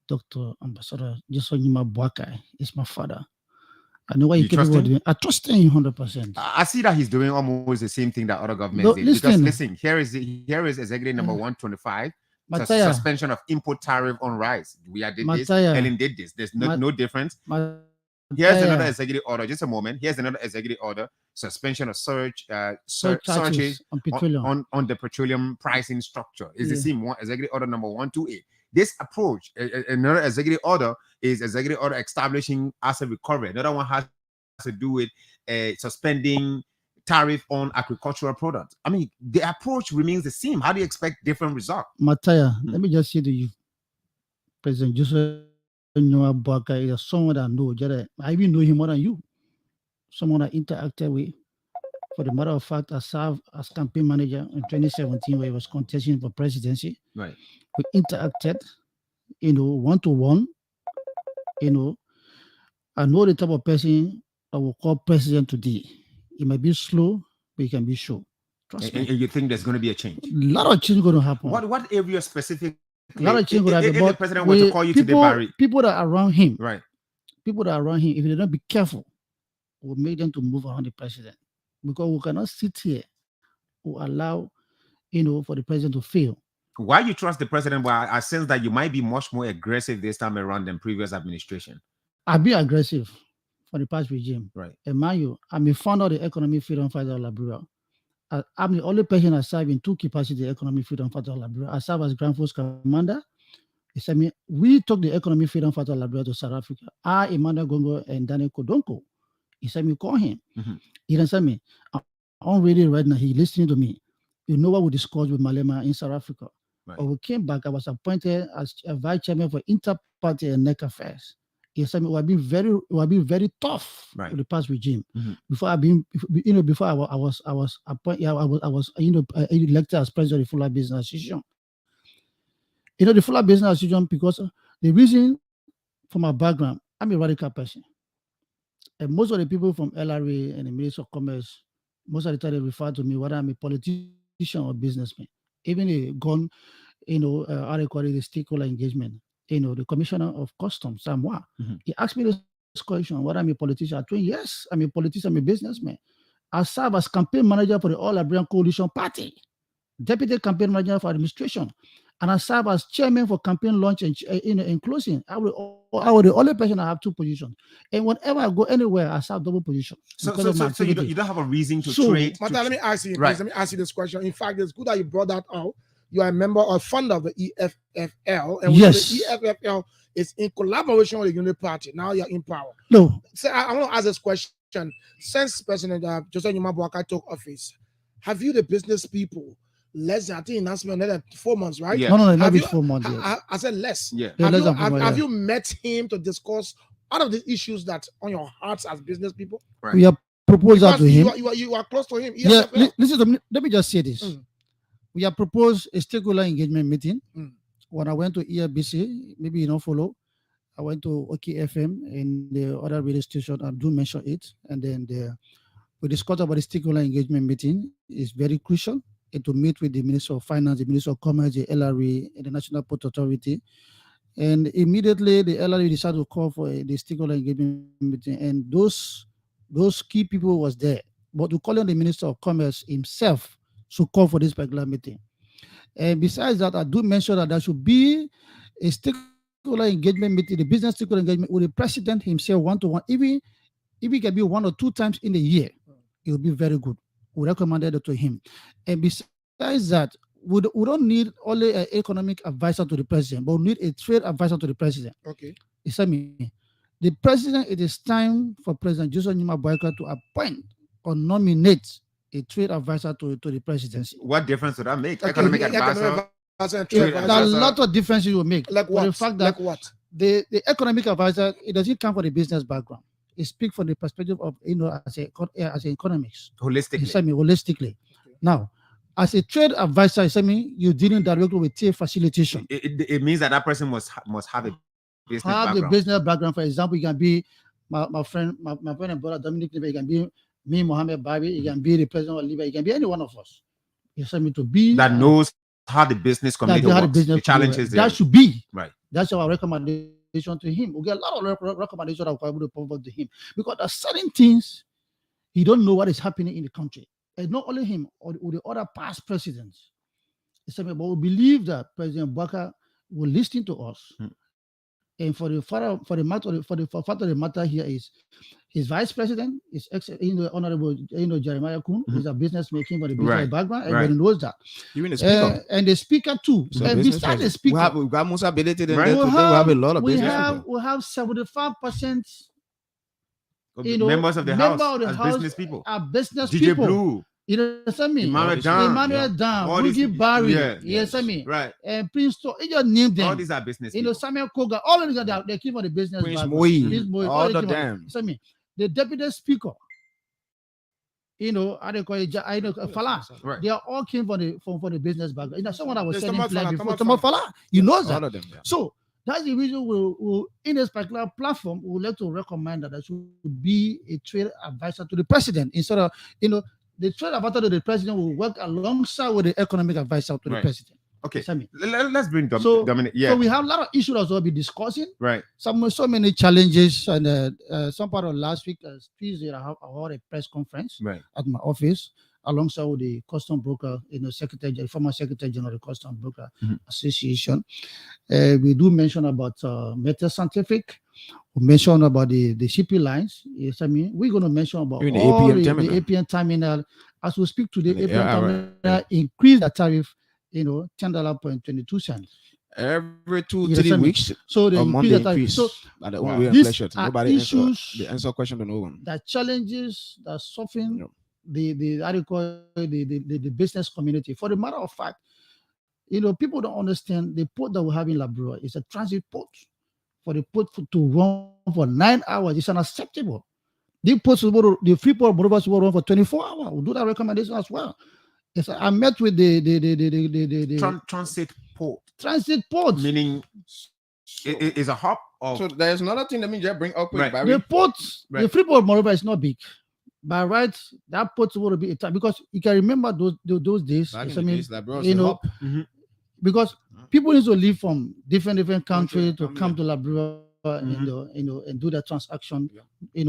[SPEAKER 21] Dr. Ambassador Joseph Nyuma Boakai is my father. I know what you capable of doing. I trust him 100%.
[SPEAKER 8] I see that he's doing almost the same thing that other governments did. Because listen, here is executive number 125. Suspension of import tariff on rice. We did this. Helen did this. There's no difference. Here's another executive order. Just a moment. Here's another executive order. Suspension of surcharges on the petroleum pricing structure. It's the same one. Executive order number 128. This approach, another executive order is executive order establishing asset recovery. Another one has to do with suspending tariff on agricultural products. I mean, the approach remains the same. How do you expect different results?
[SPEAKER 21] Mataya, let me just say to you, President Joseph Nyuma Boakai is someone that I know. I even know him more than you. Someone I interacted with. For the matter of fact, I served as campaign manager in 2017 where he was contesting for presidency.
[SPEAKER 8] Right.
[SPEAKER 21] We interacted, one-to-one. I know the type of person I will call president today. It might be slow, but it can be sure. Trust me.
[SPEAKER 8] And you think there's going to be a change?
[SPEAKER 21] A lot of change going to happen.
[SPEAKER 8] What area specifically?
[SPEAKER 21] A lot of change going to happen.
[SPEAKER 8] If the president wants to call you to the Barry.
[SPEAKER 21] People that are around him,
[SPEAKER 8] right?
[SPEAKER 21] People that are around him, if they don't be careful, will make them to move around the president. Because we cannot sit here or allow, for the president to fail.
[SPEAKER 8] Why you trust the president? Well, I sense that you might be much more aggressive this time around than previous administration.
[SPEAKER 21] I've been aggressive for the past regime.
[SPEAKER 8] Right.
[SPEAKER 21] And mind you, I'm a founder of the Economic Freedom Fighter of Liberia. I'm the only person I serve in two capacities, the Economic Freedom Fighter of Liberia. I serve as Grand Force Commander. We took the Economic Freedom Fighter of Liberia to South Africa. Emmanuel Gongo and Daniel Kodonko. He said, me call him. He didn't say me. I'm ready right now. He listening to me. You know what we discussed with Malema in South Africa.
[SPEAKER 8] Right.
[SPEAKER 21] When we came back, I was appointed as a vice chairman for Inter-Party and NEC Affairs. He said, "We have been very tough for the past regime. Before I was appointed, I was elected as president of the Fuller Business Association. The Fuller Business Association, because the reason for my background, I'm a radical person, and most of the people from LRA and the Ministry of Commerce, most of the time they refer to me whether I'm a politician or businessman. Even a gun, how they call it, the stakeholder engagement. The Commissioner of Customs, Samoa, he asked me this question, whether I'm a politician. I told him, yes, I'm a politician, I'm a businessman. I serve as campaign manager for the All Liberian Coalition Party, deputy campaign manager for administration, and I serve as chairman for campaign launch and closing. I was the only person I have two positions. And whenever I go anywhere, I serve double position.
[SPEAKER 8] So you don't have a reason to trade.
[SPEAKER 9] Let me ask you, please, let me ask you this question. In fact, it's good that you brought that out. You are a member or founder of the EFFL, and
[SPEAKER 21] yes,
[SPEAKER 9] the EFFL is in collaboration with the Unity Party. Now you're in power.
[SPEAKER 21] No.
[SPEAKER 9] So I want to ask this question. Since President Joseph Nyuma Boakai took office, have you, the business people, less than, I think, announcement another 4 months, right?
[SPEAKER 21] Yeah. No, not 4 months.
[SPEAKER 9] I said less.
[SPEAKER 8] Yeah.
[SPEAKER 9] Have you met him to discuss all of the issues that on your hearts as business people?
[SPEAKER 21] Right. We have proposed that to him.
[SPEAKER 9] You are close to him.
[SPEAKER 21] Yeah. Listen to me. Let me just say this. We have proposed a stakeholder engagement meeting. When I went to ERBC, maybe you don't follow. I went to OKFM and the other radio station. I do mention it. And then we discussed about the stakeholder engagement meeting. It's very crucial. And to meet with the Minister of Finance, the Minister of Commerce, the LRA, and the National Port Authority, And immediately the LRA decided to call for the stakeholder engagement meeting, and those key people was there. But to call on the Minister of Commerce himself to call for this particular meeting. And besides that, I do mention that there should be a stakeholder engagement meeting, the business stakeholder engagement with the president himself one-to-one. Even if it can be 1 or 2 times in a year, it will be very good. We recommended it to him. And besides that, we don't need only an economic advisor to the president, but we need a trade advisor to the president.
[SPEAKER 9] Okay.
[SPEAKER 21] The president, it is time for President Joseph Numa Boyka to appoint or nominate a trade advisor to the presidency.
[SPEAKER 8] What difference would that make?
[SPEAKER 21] Okay.
[SPEAKER 8] Economic advisor.
[SPEAKER 21] There are a lot of differences you will make.
[SPEAKER 9] Like what?
[SPEAKER 21] The fact that the economic advisor, it doesn't come from the business background. It speaks from the perspective of, as an economics.
[SPEAKER 8] Holistically.
[SPEAKER 21] Now, as a trade advisor, you're dealing directly with trade facilitation.
[SPEAKER 8] It means that person must have a business background.
[SPEAKER 21] The business background. For example, you can be my friend and brother Dominic Nibe, you can be me, Mohammed Babi, you can be the president of Libya, you can be any one of us. You send me to be
[SPEAKER 8] that knows how the business community works, the challenges there.
[SPEAKER 21] That should be
[SPEAKER 8] right.
[SPEAKER 21] That's our recommendation to him. We get a lot of recommendations that we're able to provide to him, because there are certain things he don't know what is happening in the country. And not only him or the other past presidents. But we believe that President Bouaka will listen to us. And for the fact of the matter here is his vice president is Honorable Jeremiah Kun, is a business making for the business background. Everybody knows that.
[SPEAKER 20] Even the speaker.
[SPEAKER 21] And the speaker too.
[SPEAKER 20] So
[SPEAKER 21] and besides the speaker,
[SPEAKER 20] we've got most ability than that. We have a lot of business people.
[SPEAKER 21] We have 75%
[SPEAKER 8] members of the house as business people.
[SPEAKER 21] Are business
[SPEAKER 8] DJ
[SPEAKER 21] people.
[SPEAKER 8] Blue.
[SPEAKER 21] You know me?
[SPEAKER 8] Emmanuel
[SPEAKER 21] Dan, Rugi Barry, yes, I mean,
[SPEAKER 8] right,
[SPEAKER 21] and Prince To, you just name them.
[SPEAKER 8] All these are business people.
[SPEAKER 21] Samuel Koga, all of them, they keep on the business.
[SPEAKER 20] Prince Moyi, all of them.
[SPEAKER 21] The deputy speaker, I don't call it, Fala, right. They are all came from the business background. Someone I was saying before, Thomas Fala, you know that.
[SPEAKER 20] All of them, yeah.
[SPEAKER 21] So that's the reason we'll in this particular platform, we would like to recommend that there should be a trade advisor to the president instead of, the trade advisor to the president will work alongside with the economic advisor to the president.
[SPEAKER 8] Okay, let's bring Dominic. Yeah.
[SPEAKER 21] So we have a lot of issues as well be discussing.
[SPEAKER 8] Right.
[SPEAKER 21] So many challenges, and some part of last week, Tuesday, I had a press conference at my office alongside with the custom broker, former Secretary General of the Custom Broker Association. We do mention about Metal Scientific. We mention about the shipping lines. Yes, I mean, we're going to mention about
[SPEAKER 20] the
[SPEAKER 21] APM APM terminal. As we speak today, APM terminal increase the tariff, $10.22.
[SPEAKER 20] Every 2-3 weeks.
[SPEAKER 21] So they increase the tariff. So
[SPEAKER 20] these are issues. The answer question to no one.
[SPEAKER 21] The challenges that suffering the business community. For the matter of fact, people don't understand the port that we have in Labrador is a transit port. For the port to run for 9 hours, it's unacceptable. The free port will run for 24 hours. We'll do that recommendation as well. I met with the
[SPEAKER 8] transit port.
[SPEAKER 21] Transit port,
[SPEAKER 8] meaning it is a hub.
[SPEAKER 20] So there's another thing that means just bring up with
[SPEAKER 21] the port. The free port moreover is not big. By right, that port will be a time, because you can remember those days. Because people need to leave from different countries to come to Labrador and do the transaction,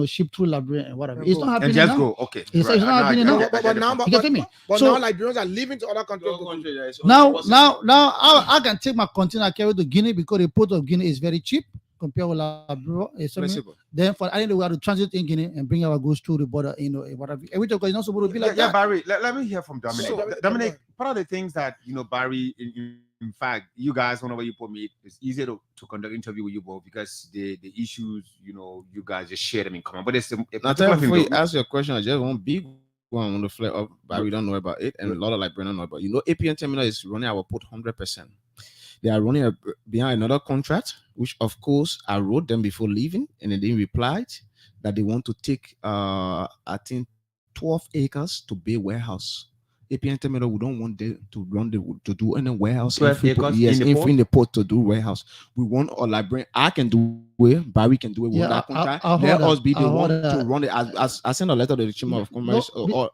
[SPEAKER 21] ship through Labrador and whatever. It's not happening
[SPEAKER 8] and just
[SPEAKER 21] now.
[SPEAKER 8] Go, okay.
[SPEAKER 21] It's not happening now.
[SPEAKER 9] But now Liberians are leaving to other countries.
[SPEAKER 21] Now I can take my container carry to Guinea, because the port of Guinea is very cheap compared with Labrador. Then I think we have to transit in Guinea and bring our goods through the border, whatever. Which is not supposed to be like that.
[SPEAKER 8] Yeah, Barry, let me hear from Dominic. Dominic, part of the things that, Barry, in fact, you guys, whenever you put me, it's easier to conduct interview with you both, because the issues, you guys just share them in common. But it's
[SPEAKER 20] before you ask your question, I just want big one on the flare up, but we don't know about it, and a lot of Liberians don't know about it. APM terminal is running our port 100%. They are running behind another contract, which of course I wrote them before leaving, and then they replied that they want to take I think 12 acres to build warehouse. APM terminal, we don't want them to do any warehouse.
[SPEAKER 8] In
[SPEAKER 20] the port to do warehouse. We want a librarian. I can do it, Barry can do it with that contract. Let us be the one to run it. I sent a letter to the Chamber of Commerce.
[SPEAKER 8] I don't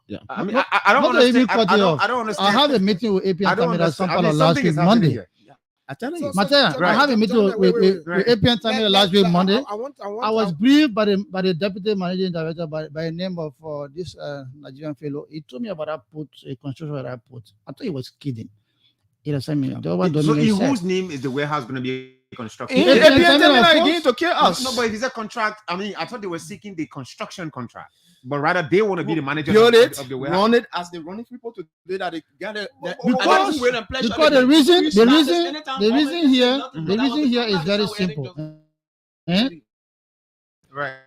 [SPEAKER 8] understand. I don't understand.
[SPEAKER 21] I had a meeting with APM terminal last week, Monday.
[SPEAKER 20] I'm telling you.
[SPEAKER 21] Mateo, I have a meeting with APN Terminal last week Monday. I was briefed by the deputy managing director by the name of this Nigerian fellow. He told me about that port, a construction of that port. I thought he was kidding. He said me.
[SPEAKER 8] So in whose name is the warehouse going to be constructed?
[SPEAKER 20] APN Terminal again to kill us.
[SPEAKER 8] No, but if it's a contract, I mean, I thought they were seeking the construction contract. But rather, they want to be the manager of the warehouse.
[SPEAKER 20] Run it as the running people to do that. They got it.
[SPEAKER 21] Because the reason here is very simple.
[SPEAKER 8] Right.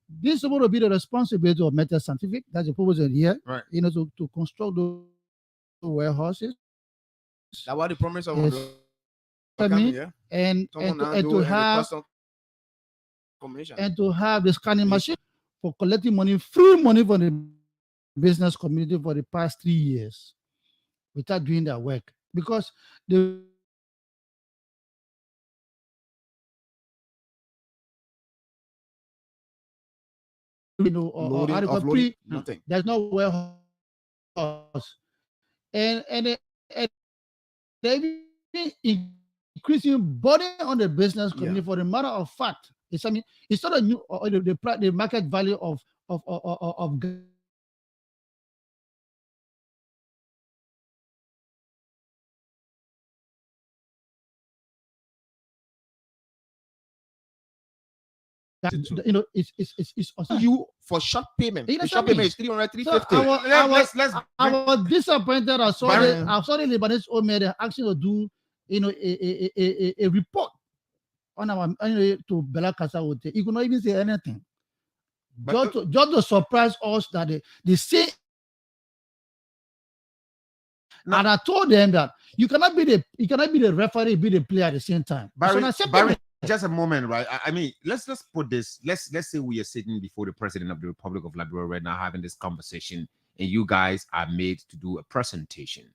[SPEAKER 21] This is supposed to be the responsibility of Meta Scientific. That's the purpose here.
[SPEAKER 8] Right.
[SPEAKER 21] You know, to construct the warehouses.
[SPEAKER 20] That's what the promise of
[SPEAKER 21] and to have the scanning machine for collecting money, free money for the business community for the past 3 years without doing their work. Because the
[SPEAKER 20] nothing.
[SPEAKER 21] There's no warehouse. And they're increasing burden on the business community for the matter of fact. It's not a new the market value of it's also
[SPEAKER 20] you for short payment. The short payment is 300, 350.
[SPEAKER 21] I was disappointed. I saw the Lebanese old man asking to do a report on our to Bella Casa Hotel. He could not even say anything. Just to surprise us that they say. And I told them that you cannot be the referee, be the player at the same time.
[SPEAKER 8] Barry, just a moment, right? I mean, let's put this. Let's say we are sitting before the president of the Republic of Liberia right now having this conversation, and you guys are made to do a presentation.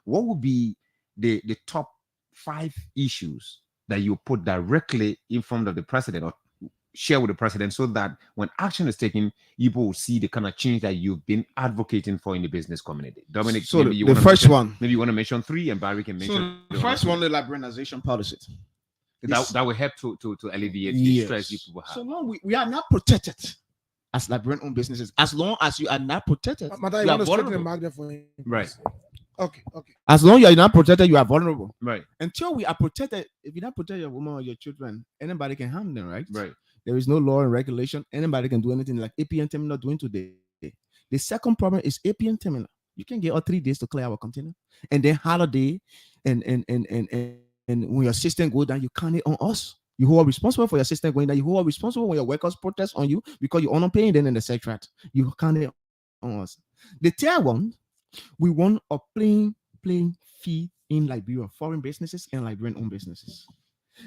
[SPEAKER 8] What would be the top 5 issues that you put directly in front of the president or share with the president so that when action is taken, people will see the kind of change that you've been advocating for in the business community? Dominic,
[SPEAKER 20] so the first one.
[SPEAKER 8] Maybe you want to mention 3 and Barry can mention.
[SPEAKER 20] So the first one, the liberalization policy.
[SPEAKER 8] That will help to alleviate the stress you people have.
[SPEAKER 20] So long we are not protected as Liberian-owned businesses. As long as you are not protected, you are vulnerable.
[SPEAKER 8] Right.
[SPEAKER 21] Okay.
[SPEAKER 20] As long as you are not protected, you are vulnerable.
[SPEAKER 8] Right.
[SPEAKER 20] Until we are protected, if you not protect your woman or your children, anybody can harm them, right?
[SPEAKER 8] Right.
[SPEAKER 20] There is no law and regulation. Anybody can do anything like APN Terminal doing today. The second problem is APN Terminal. You can get all 3 days to clear our container, and then holiday, and when your system go down, you count it on us. You who are responsible for your system going down. You who are responsible when your workers protest on you because you are not paying them in the secretariat. You count it on us. The third one, we want a plain fee in Liberia, foreign businesses and Liberian-owned businesses.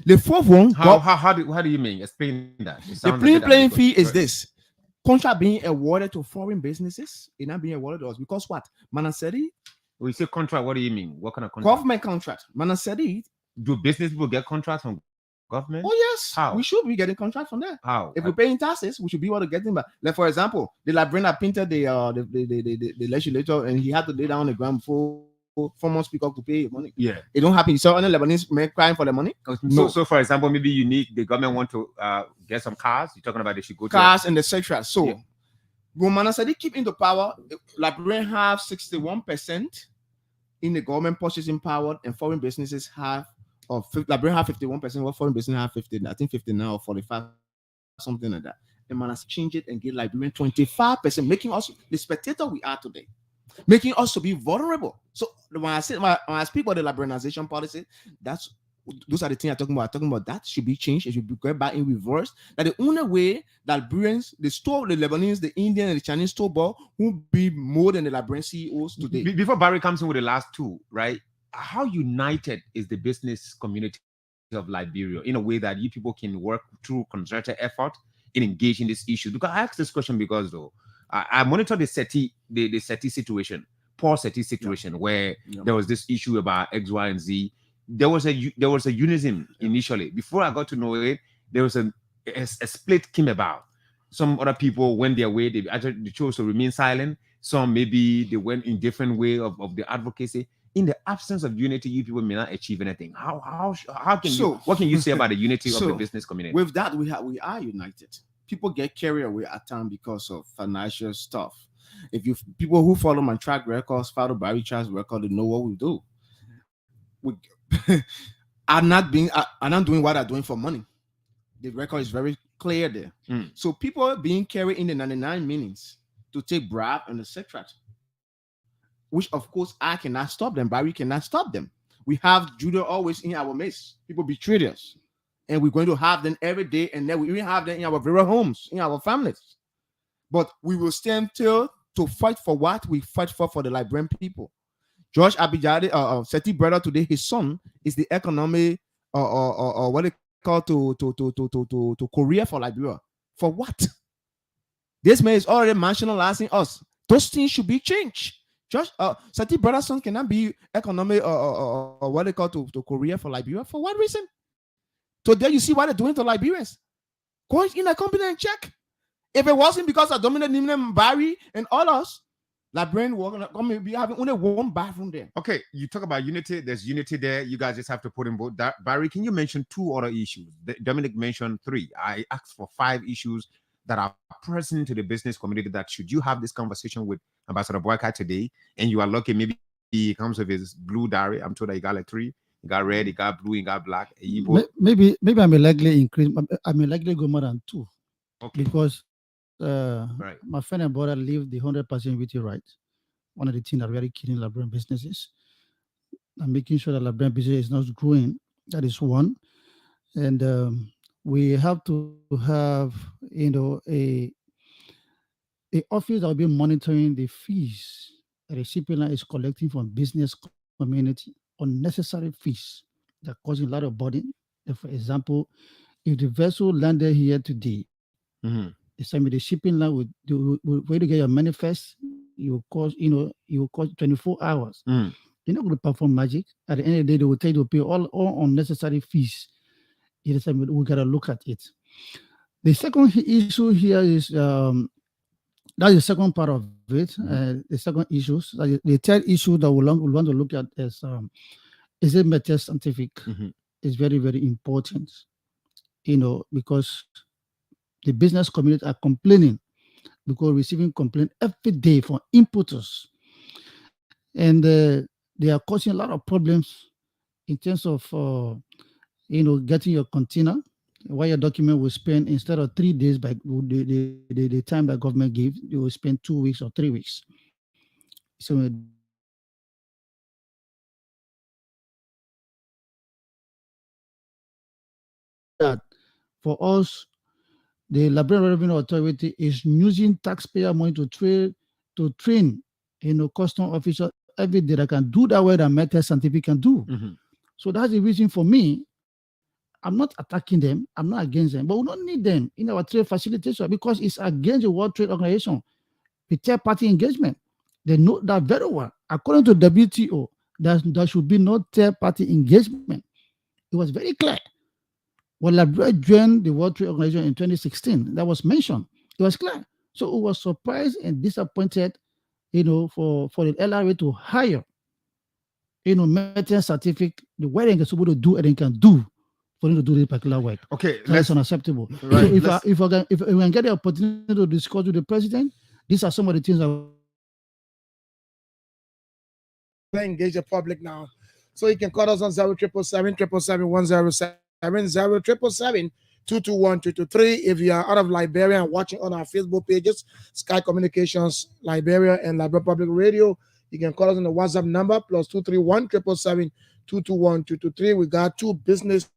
[SPEAKER 20] The fourth one,
[SPEAKER 8] how do you mean? Explain that.
[SPEAKER 20] The plain fee is this: contract being awarded to foreign businesses, it not being awarded to us because what? Manasedi.
[SPEAKER 8] When you say contract, what do you mean? What kind of contract?
[SPEAKER 20] Government contract. Manasedi.
[SPEAKER 8] Do business people get contracts from government?
[SPEAKER 20] Oh yes.
[SPEAKER 8] How?
[SPEAKER 20] We should be getting contracts from there.
[SPEAKER 8] How?
[SPEAKER 20] If we're paying taxes, we should be able to get them back. Like for example, the Liberian painted the legislator, and he had to lay down on the ground before 4 months speak up to pay money.
[SPEAKER 8] Yeah.
[SPEAKER 20] It don't happen. You saw any Lebanese men crying for the money?
[SPEAKER 8] No. So for example, maybe the government want to get some cars. You're talking about they should go to
[SPEAKER 20] cars and the secretariat. So when Manasadi keep into power, Liberian have 61% in the government purchasing power, and foreign businesses have Liberian have 51%, what foreign business have 50, I think 50 now or 45, something like that. The man has changed it and give Liberian 25%, making us the spectator we are today, making us to be vulnerable. So when I speak about the liberalization policy, those are the things I'm talking about. I'm talking about that should be changed. It should be going back in reverse. That the only way that Liberians, the Lebanese, the Indian, and the Chinese store ball will be more than the Liberian CEOs today.
[SPEAKER 8] Before Barry comes in with the last 2, right? How united is the business community of Liberia in a way that you people can work through concerted effort in engaging this issue? Because I asked this question because I monitored the SETI situation, poor SETI situation, where there was this issue about X, Y, and Z. There was a unison initially. Before I got to know it, there was a split came about. Some other people went their way. They chose to remain silent. Some maybe they went in different way of the advocacy. in the absence of unity, you people may not achieve anything. How can you? What can you say about the unity of the business community?
[SPEAKER 20] With that, we are united. People get carried away at times because of financial stuff. If you people who follow my track records, follow Barry Charles record, they know what we do. I'm not doing what I'm doing for money. The record is very clear there. So people are being carried in the 99 meetings to take bribe and etc. Which of course I cannot stop them. Barry cannot stop them. We have Judah always in our midst. People betray us, and we're going to have them every day, and then we even have them in our very homes, in our families. But we will stand till to fight for what we fight for the Liberian people. George Abijade, Seti brother today, his son is the economic what they call to Korea for Liberia. For what? This man is already marginalizing us. Those things should be changed. Just Seti brother's son cannot be economic what they call to Korea for Liberia. For what reason? Today you see what they're doing to Liberians. Go in a company and check. If it wasn't because of Dominic Nimnem, Barry, and others, Liberian will be having only one bathroom there.
[SPEAKER 8] Okay, you talk about unity. There's unity there. You guys just have to put in both. Barry, can you mention 2 other issues? Dominic mentioned 3. I asked for 5 issues that are present to the business community that should you have this conversation with Ambassador Boyka today, and you are lucky, maybe he comes with his blue diary. I'm told that he got like 3. He got red, he got blue, he got black.
[SPEAKER 21] Maybe I may likely increase. I may likely go more than 2.
[SPEAKER 8] Okay.
[SPEAKER 21] Because my friend and brother live the 100% VT right. One of the things that really killing Liberian businesses and making sure that Liberian business is not growing. That is one. And we have to have, a office that will be monitoring the fees that the shipping line is collecting from business community, unnecessary fees that are causing a lot of burden. For example, if the vessel landed here today, the shipping line would where to get your manifest, you will cost 24 hours. You're not going to perform magic. At the end of the day, they will tell you to pay all unnecessary fees. We got to look at it. The second issue here is that's the second part of it. The second issue, the third issue that we want to look at is a method scientific. It's very, very important, because the business community are complaining because receiving complaint every day from importers. And they are causing a lot of problems in terms of, getting your container, where your document will spend, instead of 3 days by the time that government gave, you will spend 2 weeks or 3 weeks. So that for us, the Liberian Revenue Authority is using taxpayer money to train custom officers every day that can do that way that Method Scientific can do. So that's the reason for me. I'm not attacking them. I'm not against them, but we don't need them in our trade facilitation because it's against the World Trade Organization. The third-party engagement. They know that very well. According to WTO, there should be no third-party engagement. It was very clear. When Liberia joined the World Trade Organization in 2016, that was mentioned. It was clear. So it was surprised and disappointed, for the LRA to hire, Method Scientific, the way they're supposed to do and they can do for them to do this particular work.
[SPEAKER 8] Okay,
[SPEAKER 21] that's unacceptable. Right, so if we can get the opportunity to discuss with the president, these are some of the things that
[SPEAKER 9] engage the public now. So you can call us on 0777 0777 221-223. If you are out of Liberia and watching on our Facebook pages, Sky Communications Liberia and Liberia Public Radio, you can call us on the WhatsApp number +231 777 221-223. We got 2 business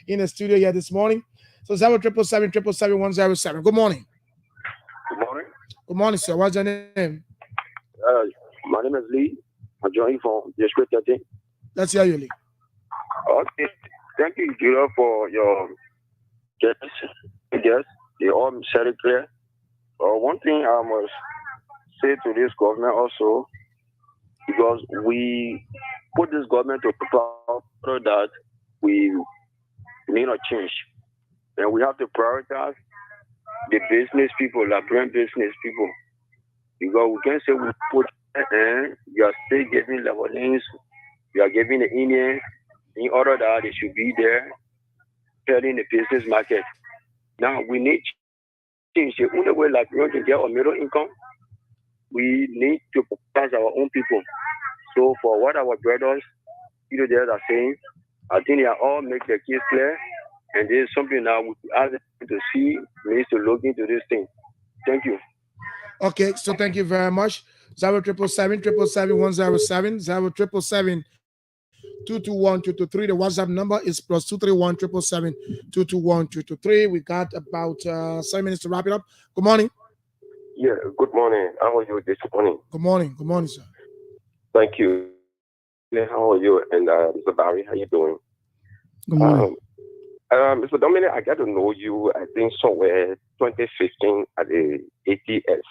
[SPEAKER 9] in the studio here this morning. So 0777 107. Good morning.
[SPEAKER 19] Good morning.
[SPEAKER 9] Good morning, sir. What's your name?
[SPEAKER 19] My name is Lee. I'm joining from District 13.
[SPEAKER 9] Let's hear you, Lee.
[SPEAKER 19] Okay. Thank you, Judah, for your guests. They all said it clear. One thing I must say to this government also, because we put this government to power that we need a change. And we have to prioritize the business people, Liberian business people.
[SPEAKER 2] Because we can say we put, you are still giving Lebanese, you are giving the Indians, in order that they should be there, telling the business market. Now we need change. The only way like we want to get a middle income, we need to pass our own people. So for what our brothers, there are saying, I think they are all make their case clear. And there's something now we ask them to see, we need to look into this thing. Thank you.
[SPEAKER 9] Okay, so thank you very much. 07777 107 221 223. The WhatsApp number is +231 777 221 223. We got about 7 minutes to wrap it up. Good morning.
[SPEAKER 19] Yeah, good morning. How are you this morning?
[SPEAKER 9] Good morning. Good morning, sir.
[SPEAKER 19] Thank you. How are you? And Mr. Barry, how you doing?
[SPEAKER 21] Good morning.
[SPEAKER 19] Mr. Dominic, I got to know you, I think, somewhere 2015 at the ATS.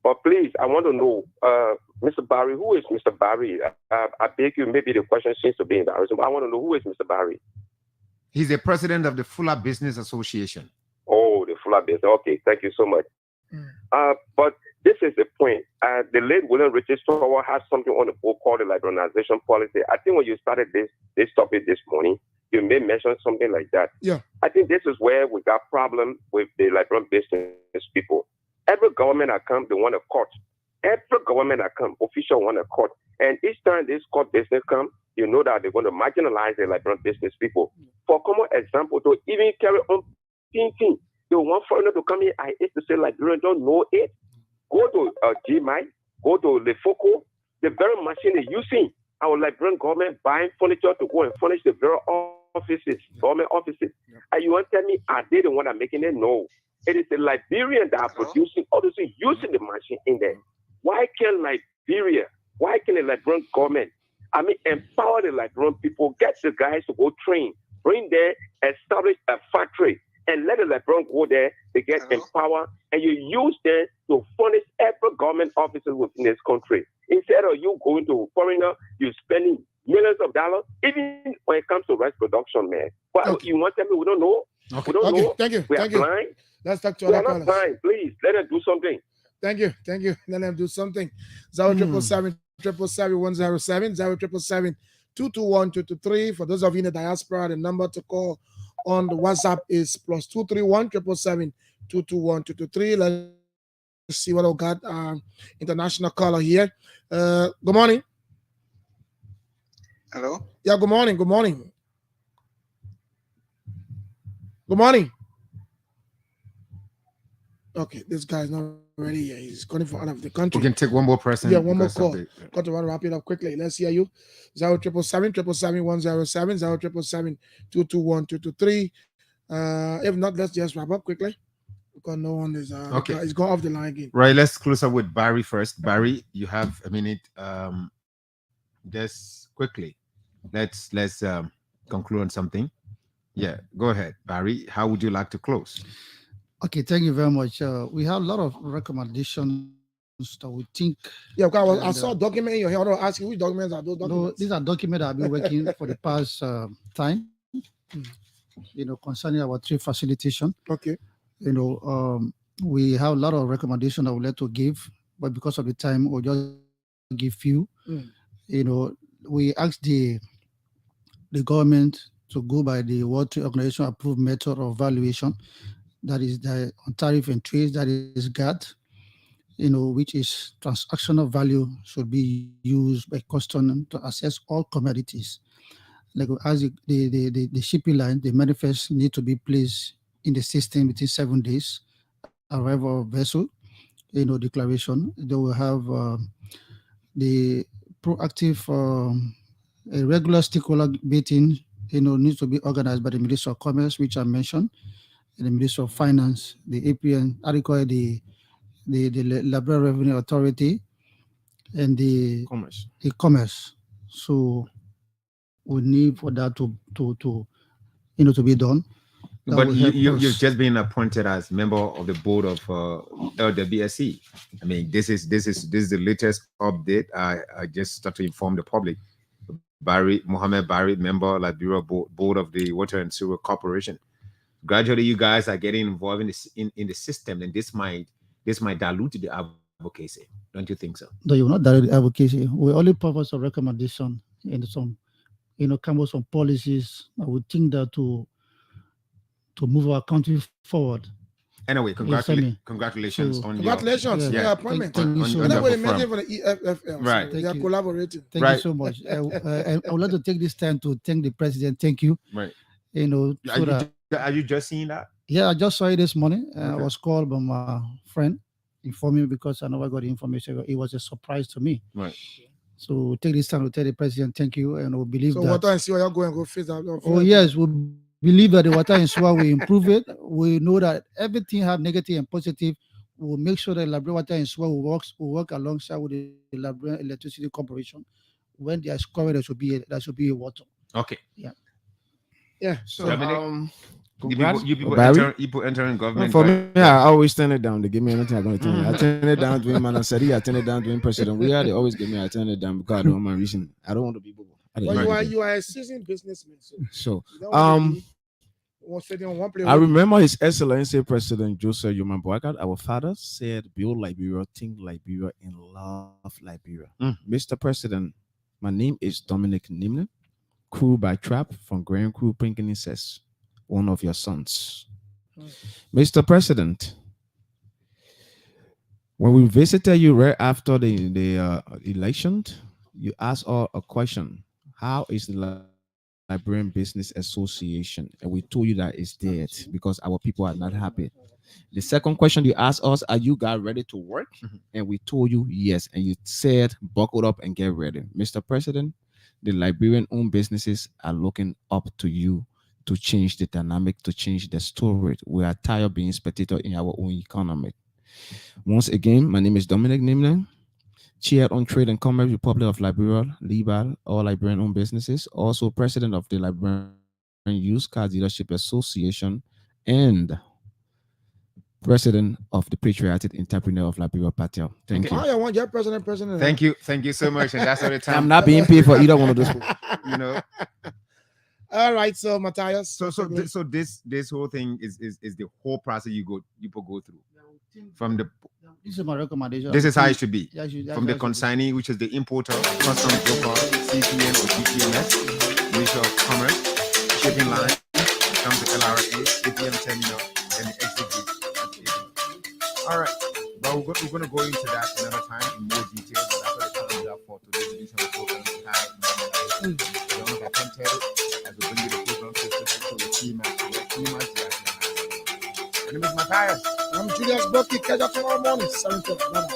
[SPEAKER 19] But please, I want to know, Mr. Barry, who is Mr. Barry? I beg you, maybe the question seems to be embarrassing, but I want to know who is Mr. Barry?
[SPEAKER 8] He's the president of the Fuller Business Association.
[SPEAKER 19] Oh, the Fuller Business. Okay, thank you so much. But this is the point. The late William Richard Stowell has something on the book called the liberalization policy. I think when you started this topic this morning, you may mention something like that.
[SPEAKER 9] Yeah.
[SPEAKER 19] I think this is where we got problem with the liberal business people. Every government that comes, they want a court. Every government that comes, official want a court. And each time this court business comes, you know that they're going to marginalize the liberal business people. For common example, to even carry on thinking, they want foreigner to come here, I used to say Liberians don't know it. Go to GMI, go to Lefoco, the very machine they're using, our Liberian government buying furniture to go and furnish the very offices, government offices. And you want to tell me, are they the one that making it? No. It is the Liberians that are producing, obviously using the machine in there. Why can't Liberia, why can the Liberian government, empower the Liberian people, get the guys to go train, bring there, establish a factory, and let the Liberian go there to get empowered, and you use them to furnish every government officer within this country. Instead of you going to foreigner, you're spending millions of dollars, even when it comes to rice production, man. But you want to tell me we don't know?
[SPEAKER 9] Okay.
[SPEAKER 19] We don't know.
[SPEAKER 9] Thank you.
[SPEAKER 19] We
[SPEAKER 9] Thank
[SPEAKER 19] are
[SPEAKER 9] you.
[SPEAKER 19] blind.
[SPEAKER 9] Let's talk to
[SPEAKER 19] We
[SPEAKER 9] other
[SPEAKER 19] are not
[SPEAKER 9] callers.
[SPEAKER 19] blind. Please, let them do something.
[SPEAKER 9] Thank you. Thank you. Let them do something. 07777 107 077 221 223. For those of you in the diaspora, the number to call on the WhatsApp is +231 777 221 223. Let's see what we got. International caller here. Good morning.
[SPEAKER 22] Hello?
[SPEAKER 9] Yeah, good morning. Good morning. Good morning. Okay, this guy's not ready yet. He's calling for out of the country.
[SPEAKER 8] We can take one more person.
[SPEAKER 9] Yeah, one more
[SPEAKER 8] because of
[SPEAKER 9] call.
[SPEAKER 8] the-
[SPEAKER 9] Got to wrap it up quickly. Let's hear you. 07777 107 077 221 223. If not, let's just wrap up quickly because no one is.
[SPEAKER 8] Okay.
[SPEAKER 9] It's gone off the line again.
[SPEAKER 8] Right, let's close up with Barry first. Barry, you have a minute. Just quickly, let's conclude on something. Yeah, go ahead, Barry. How would you like to close?
[SPEAKER 21] Okay, thank you very much. We have a lot of recommendations that we think.
[SPEAKER 9] Yeah, because I saw a document in your hand. I want to ask you which documents are those documents?
[SPEAKER 21] No, these are documents that I've been working for the past time. Concerning our trade facilitation.
[SPEAKER 9] Okay.
[SPEAKER 21] We have a lot of recommendations I would like to give, but because of the time, we'll just give few. We asked the government to go by the World Trade Organization approved method of valuation, that is the on tariff and trade, that is GATT, which is transactional value should be used by customs to assess all commodities. Like as the shipping line, the manifest need to be placed in the system within 7 days. Arrival of vessel, declaration. They will have the proactive, a regular stakeholder meeting, needs to be organized by the Ministry of Commerce, which I mentioned, and the Ministry of Finance, the APN, the Liberal Revenue Authority, and the Commerce. So we need for that to be done. That
[SPEAKER 8] But
[SPEAKER 21] will help
[SPEAKER 8] you've
[SPEAKER 21] us.
[SPEAKER 8] just been appointed as member of the board of LWSE. I mean, this is the latest update. I just start to inform the public. Mohammed Barry, member Liberia board of the Water and Sewer Corporation. Gradually, you guys are getting involved in the system, and this might dilute the advocacy. Don't you think so?
[SPEAKER 21] No, you're not direct advocacy. We only purpose a recommendation in some, come with some policies. I would think that to move our country forward.
[SPEAKER 8] Anyway, congratulations on
[SPEAKER 9] congratulations on your appointment.
[SPEAKER 21] Thank you so much.
[SPEAKER 9] Anyway, imagine for the EFFL.
[SPEAKER 8] Right.
[SPEAKER 9] So they are collaborating.
[SPEAKER 21] Thank you so much. I would like to take this time to thank the president. Thank you.
[SPEAKER 8] Right.
[SPEAKER 21] Are
[SPEAKER 8] you just seeing that?
[SPEAKER 21] Yeah, I just saw it this morning. I was called by my friend, informing me because I never got the information. It was a surprise to me.
[SPEAKER 8] Right.
[SPEAKER 21] So take this time to tell the president thank you, and we believe
[SPEAKER 9] so
[SPEAKER 21] that.
[SPEAKER 9] So what time see you're going to go face that?
[SPEAKER 21] Oh yes, we believe that the water in Suwa will improve it. We know that everything have negative and positive. We'll make sure that Liberian Water in Suwa will work alongside with the Liberian Electricity Corporation. When there is quarrel, there should be a water.
[SPEAKER 8] Okay.
[SPEAKER 21] Yeah.
[SPEAKER 9] Yeah.
[SPEAKER 8] So you people entering government.
[SPEAKER 20] For me, I always turn it down. They give me anything I'm going to turn it. I turn it down to him, and I said, I turn it down to him, president. They always give me, I turn it down because I don't want my reason. I don't want to be bobo.
[SPEAKER 9] Well, you are a seasoned businessman.
[SPEAKER 20] So I remember His Excellency President Joseph Yuma Boakai, our father, said, build Liberia, think Liberia, and love Liberia. Mr. President, my name is Dominic Nimle, crew by Trap from Grand Crew Pinkenny says, one of your sons. Mr. President, when we visited you right after the election, you asked us a question. How is the Liberian Business Association? And we told you that it's dead because our people are not happy. The second question you asked us, are you guys ready to work? And we told you yes. And you said, buckle up and get ready. Mr. President, the Liberian-owned businesses are looking up to you to change the dynamic, to change the story. We are tired of being spectator in our own economy. Once again, my name is Dominic Nimle, Chair on Trade and Commerce Republic of Liberia, LIBAL, all Liberian-owned businesses, also President of the Liberian Used Car Dealership Association, and President of the Patriotic Entrepreneur of Liberia, Patel. Thank you.
[SPEAKER 9] I want your president.
[SPEAKER 8] Thank you so much. And that's all the time.
[SPEAKER 20] I'm not being paid for either one of those.
[SPEAKER 9] All right, so Matthias.
[SPEAKER 8] So this whole thing is the whole process people go through. From the
[SPEAKER 21] this is my recommendation.
[SPEAKER 8] This is how it should be.
[SPEAKER 21] From
[SPEAKER 8] the consignee, which is the importer, customs broker, CPN or GPMS, Ministry of Commerce, shipping line, comes to LRA, APM terminal, and the exit gate. All right, but we're going to go into that another time in more detail. But that's what the time we have for today's edition of the program. Don't get tempted as we bring you the program to the key match. My name is Matthias.
[SPEAKER 9] I'm Julius Bucky. Catch up tomorrow morning, 7 o'clock.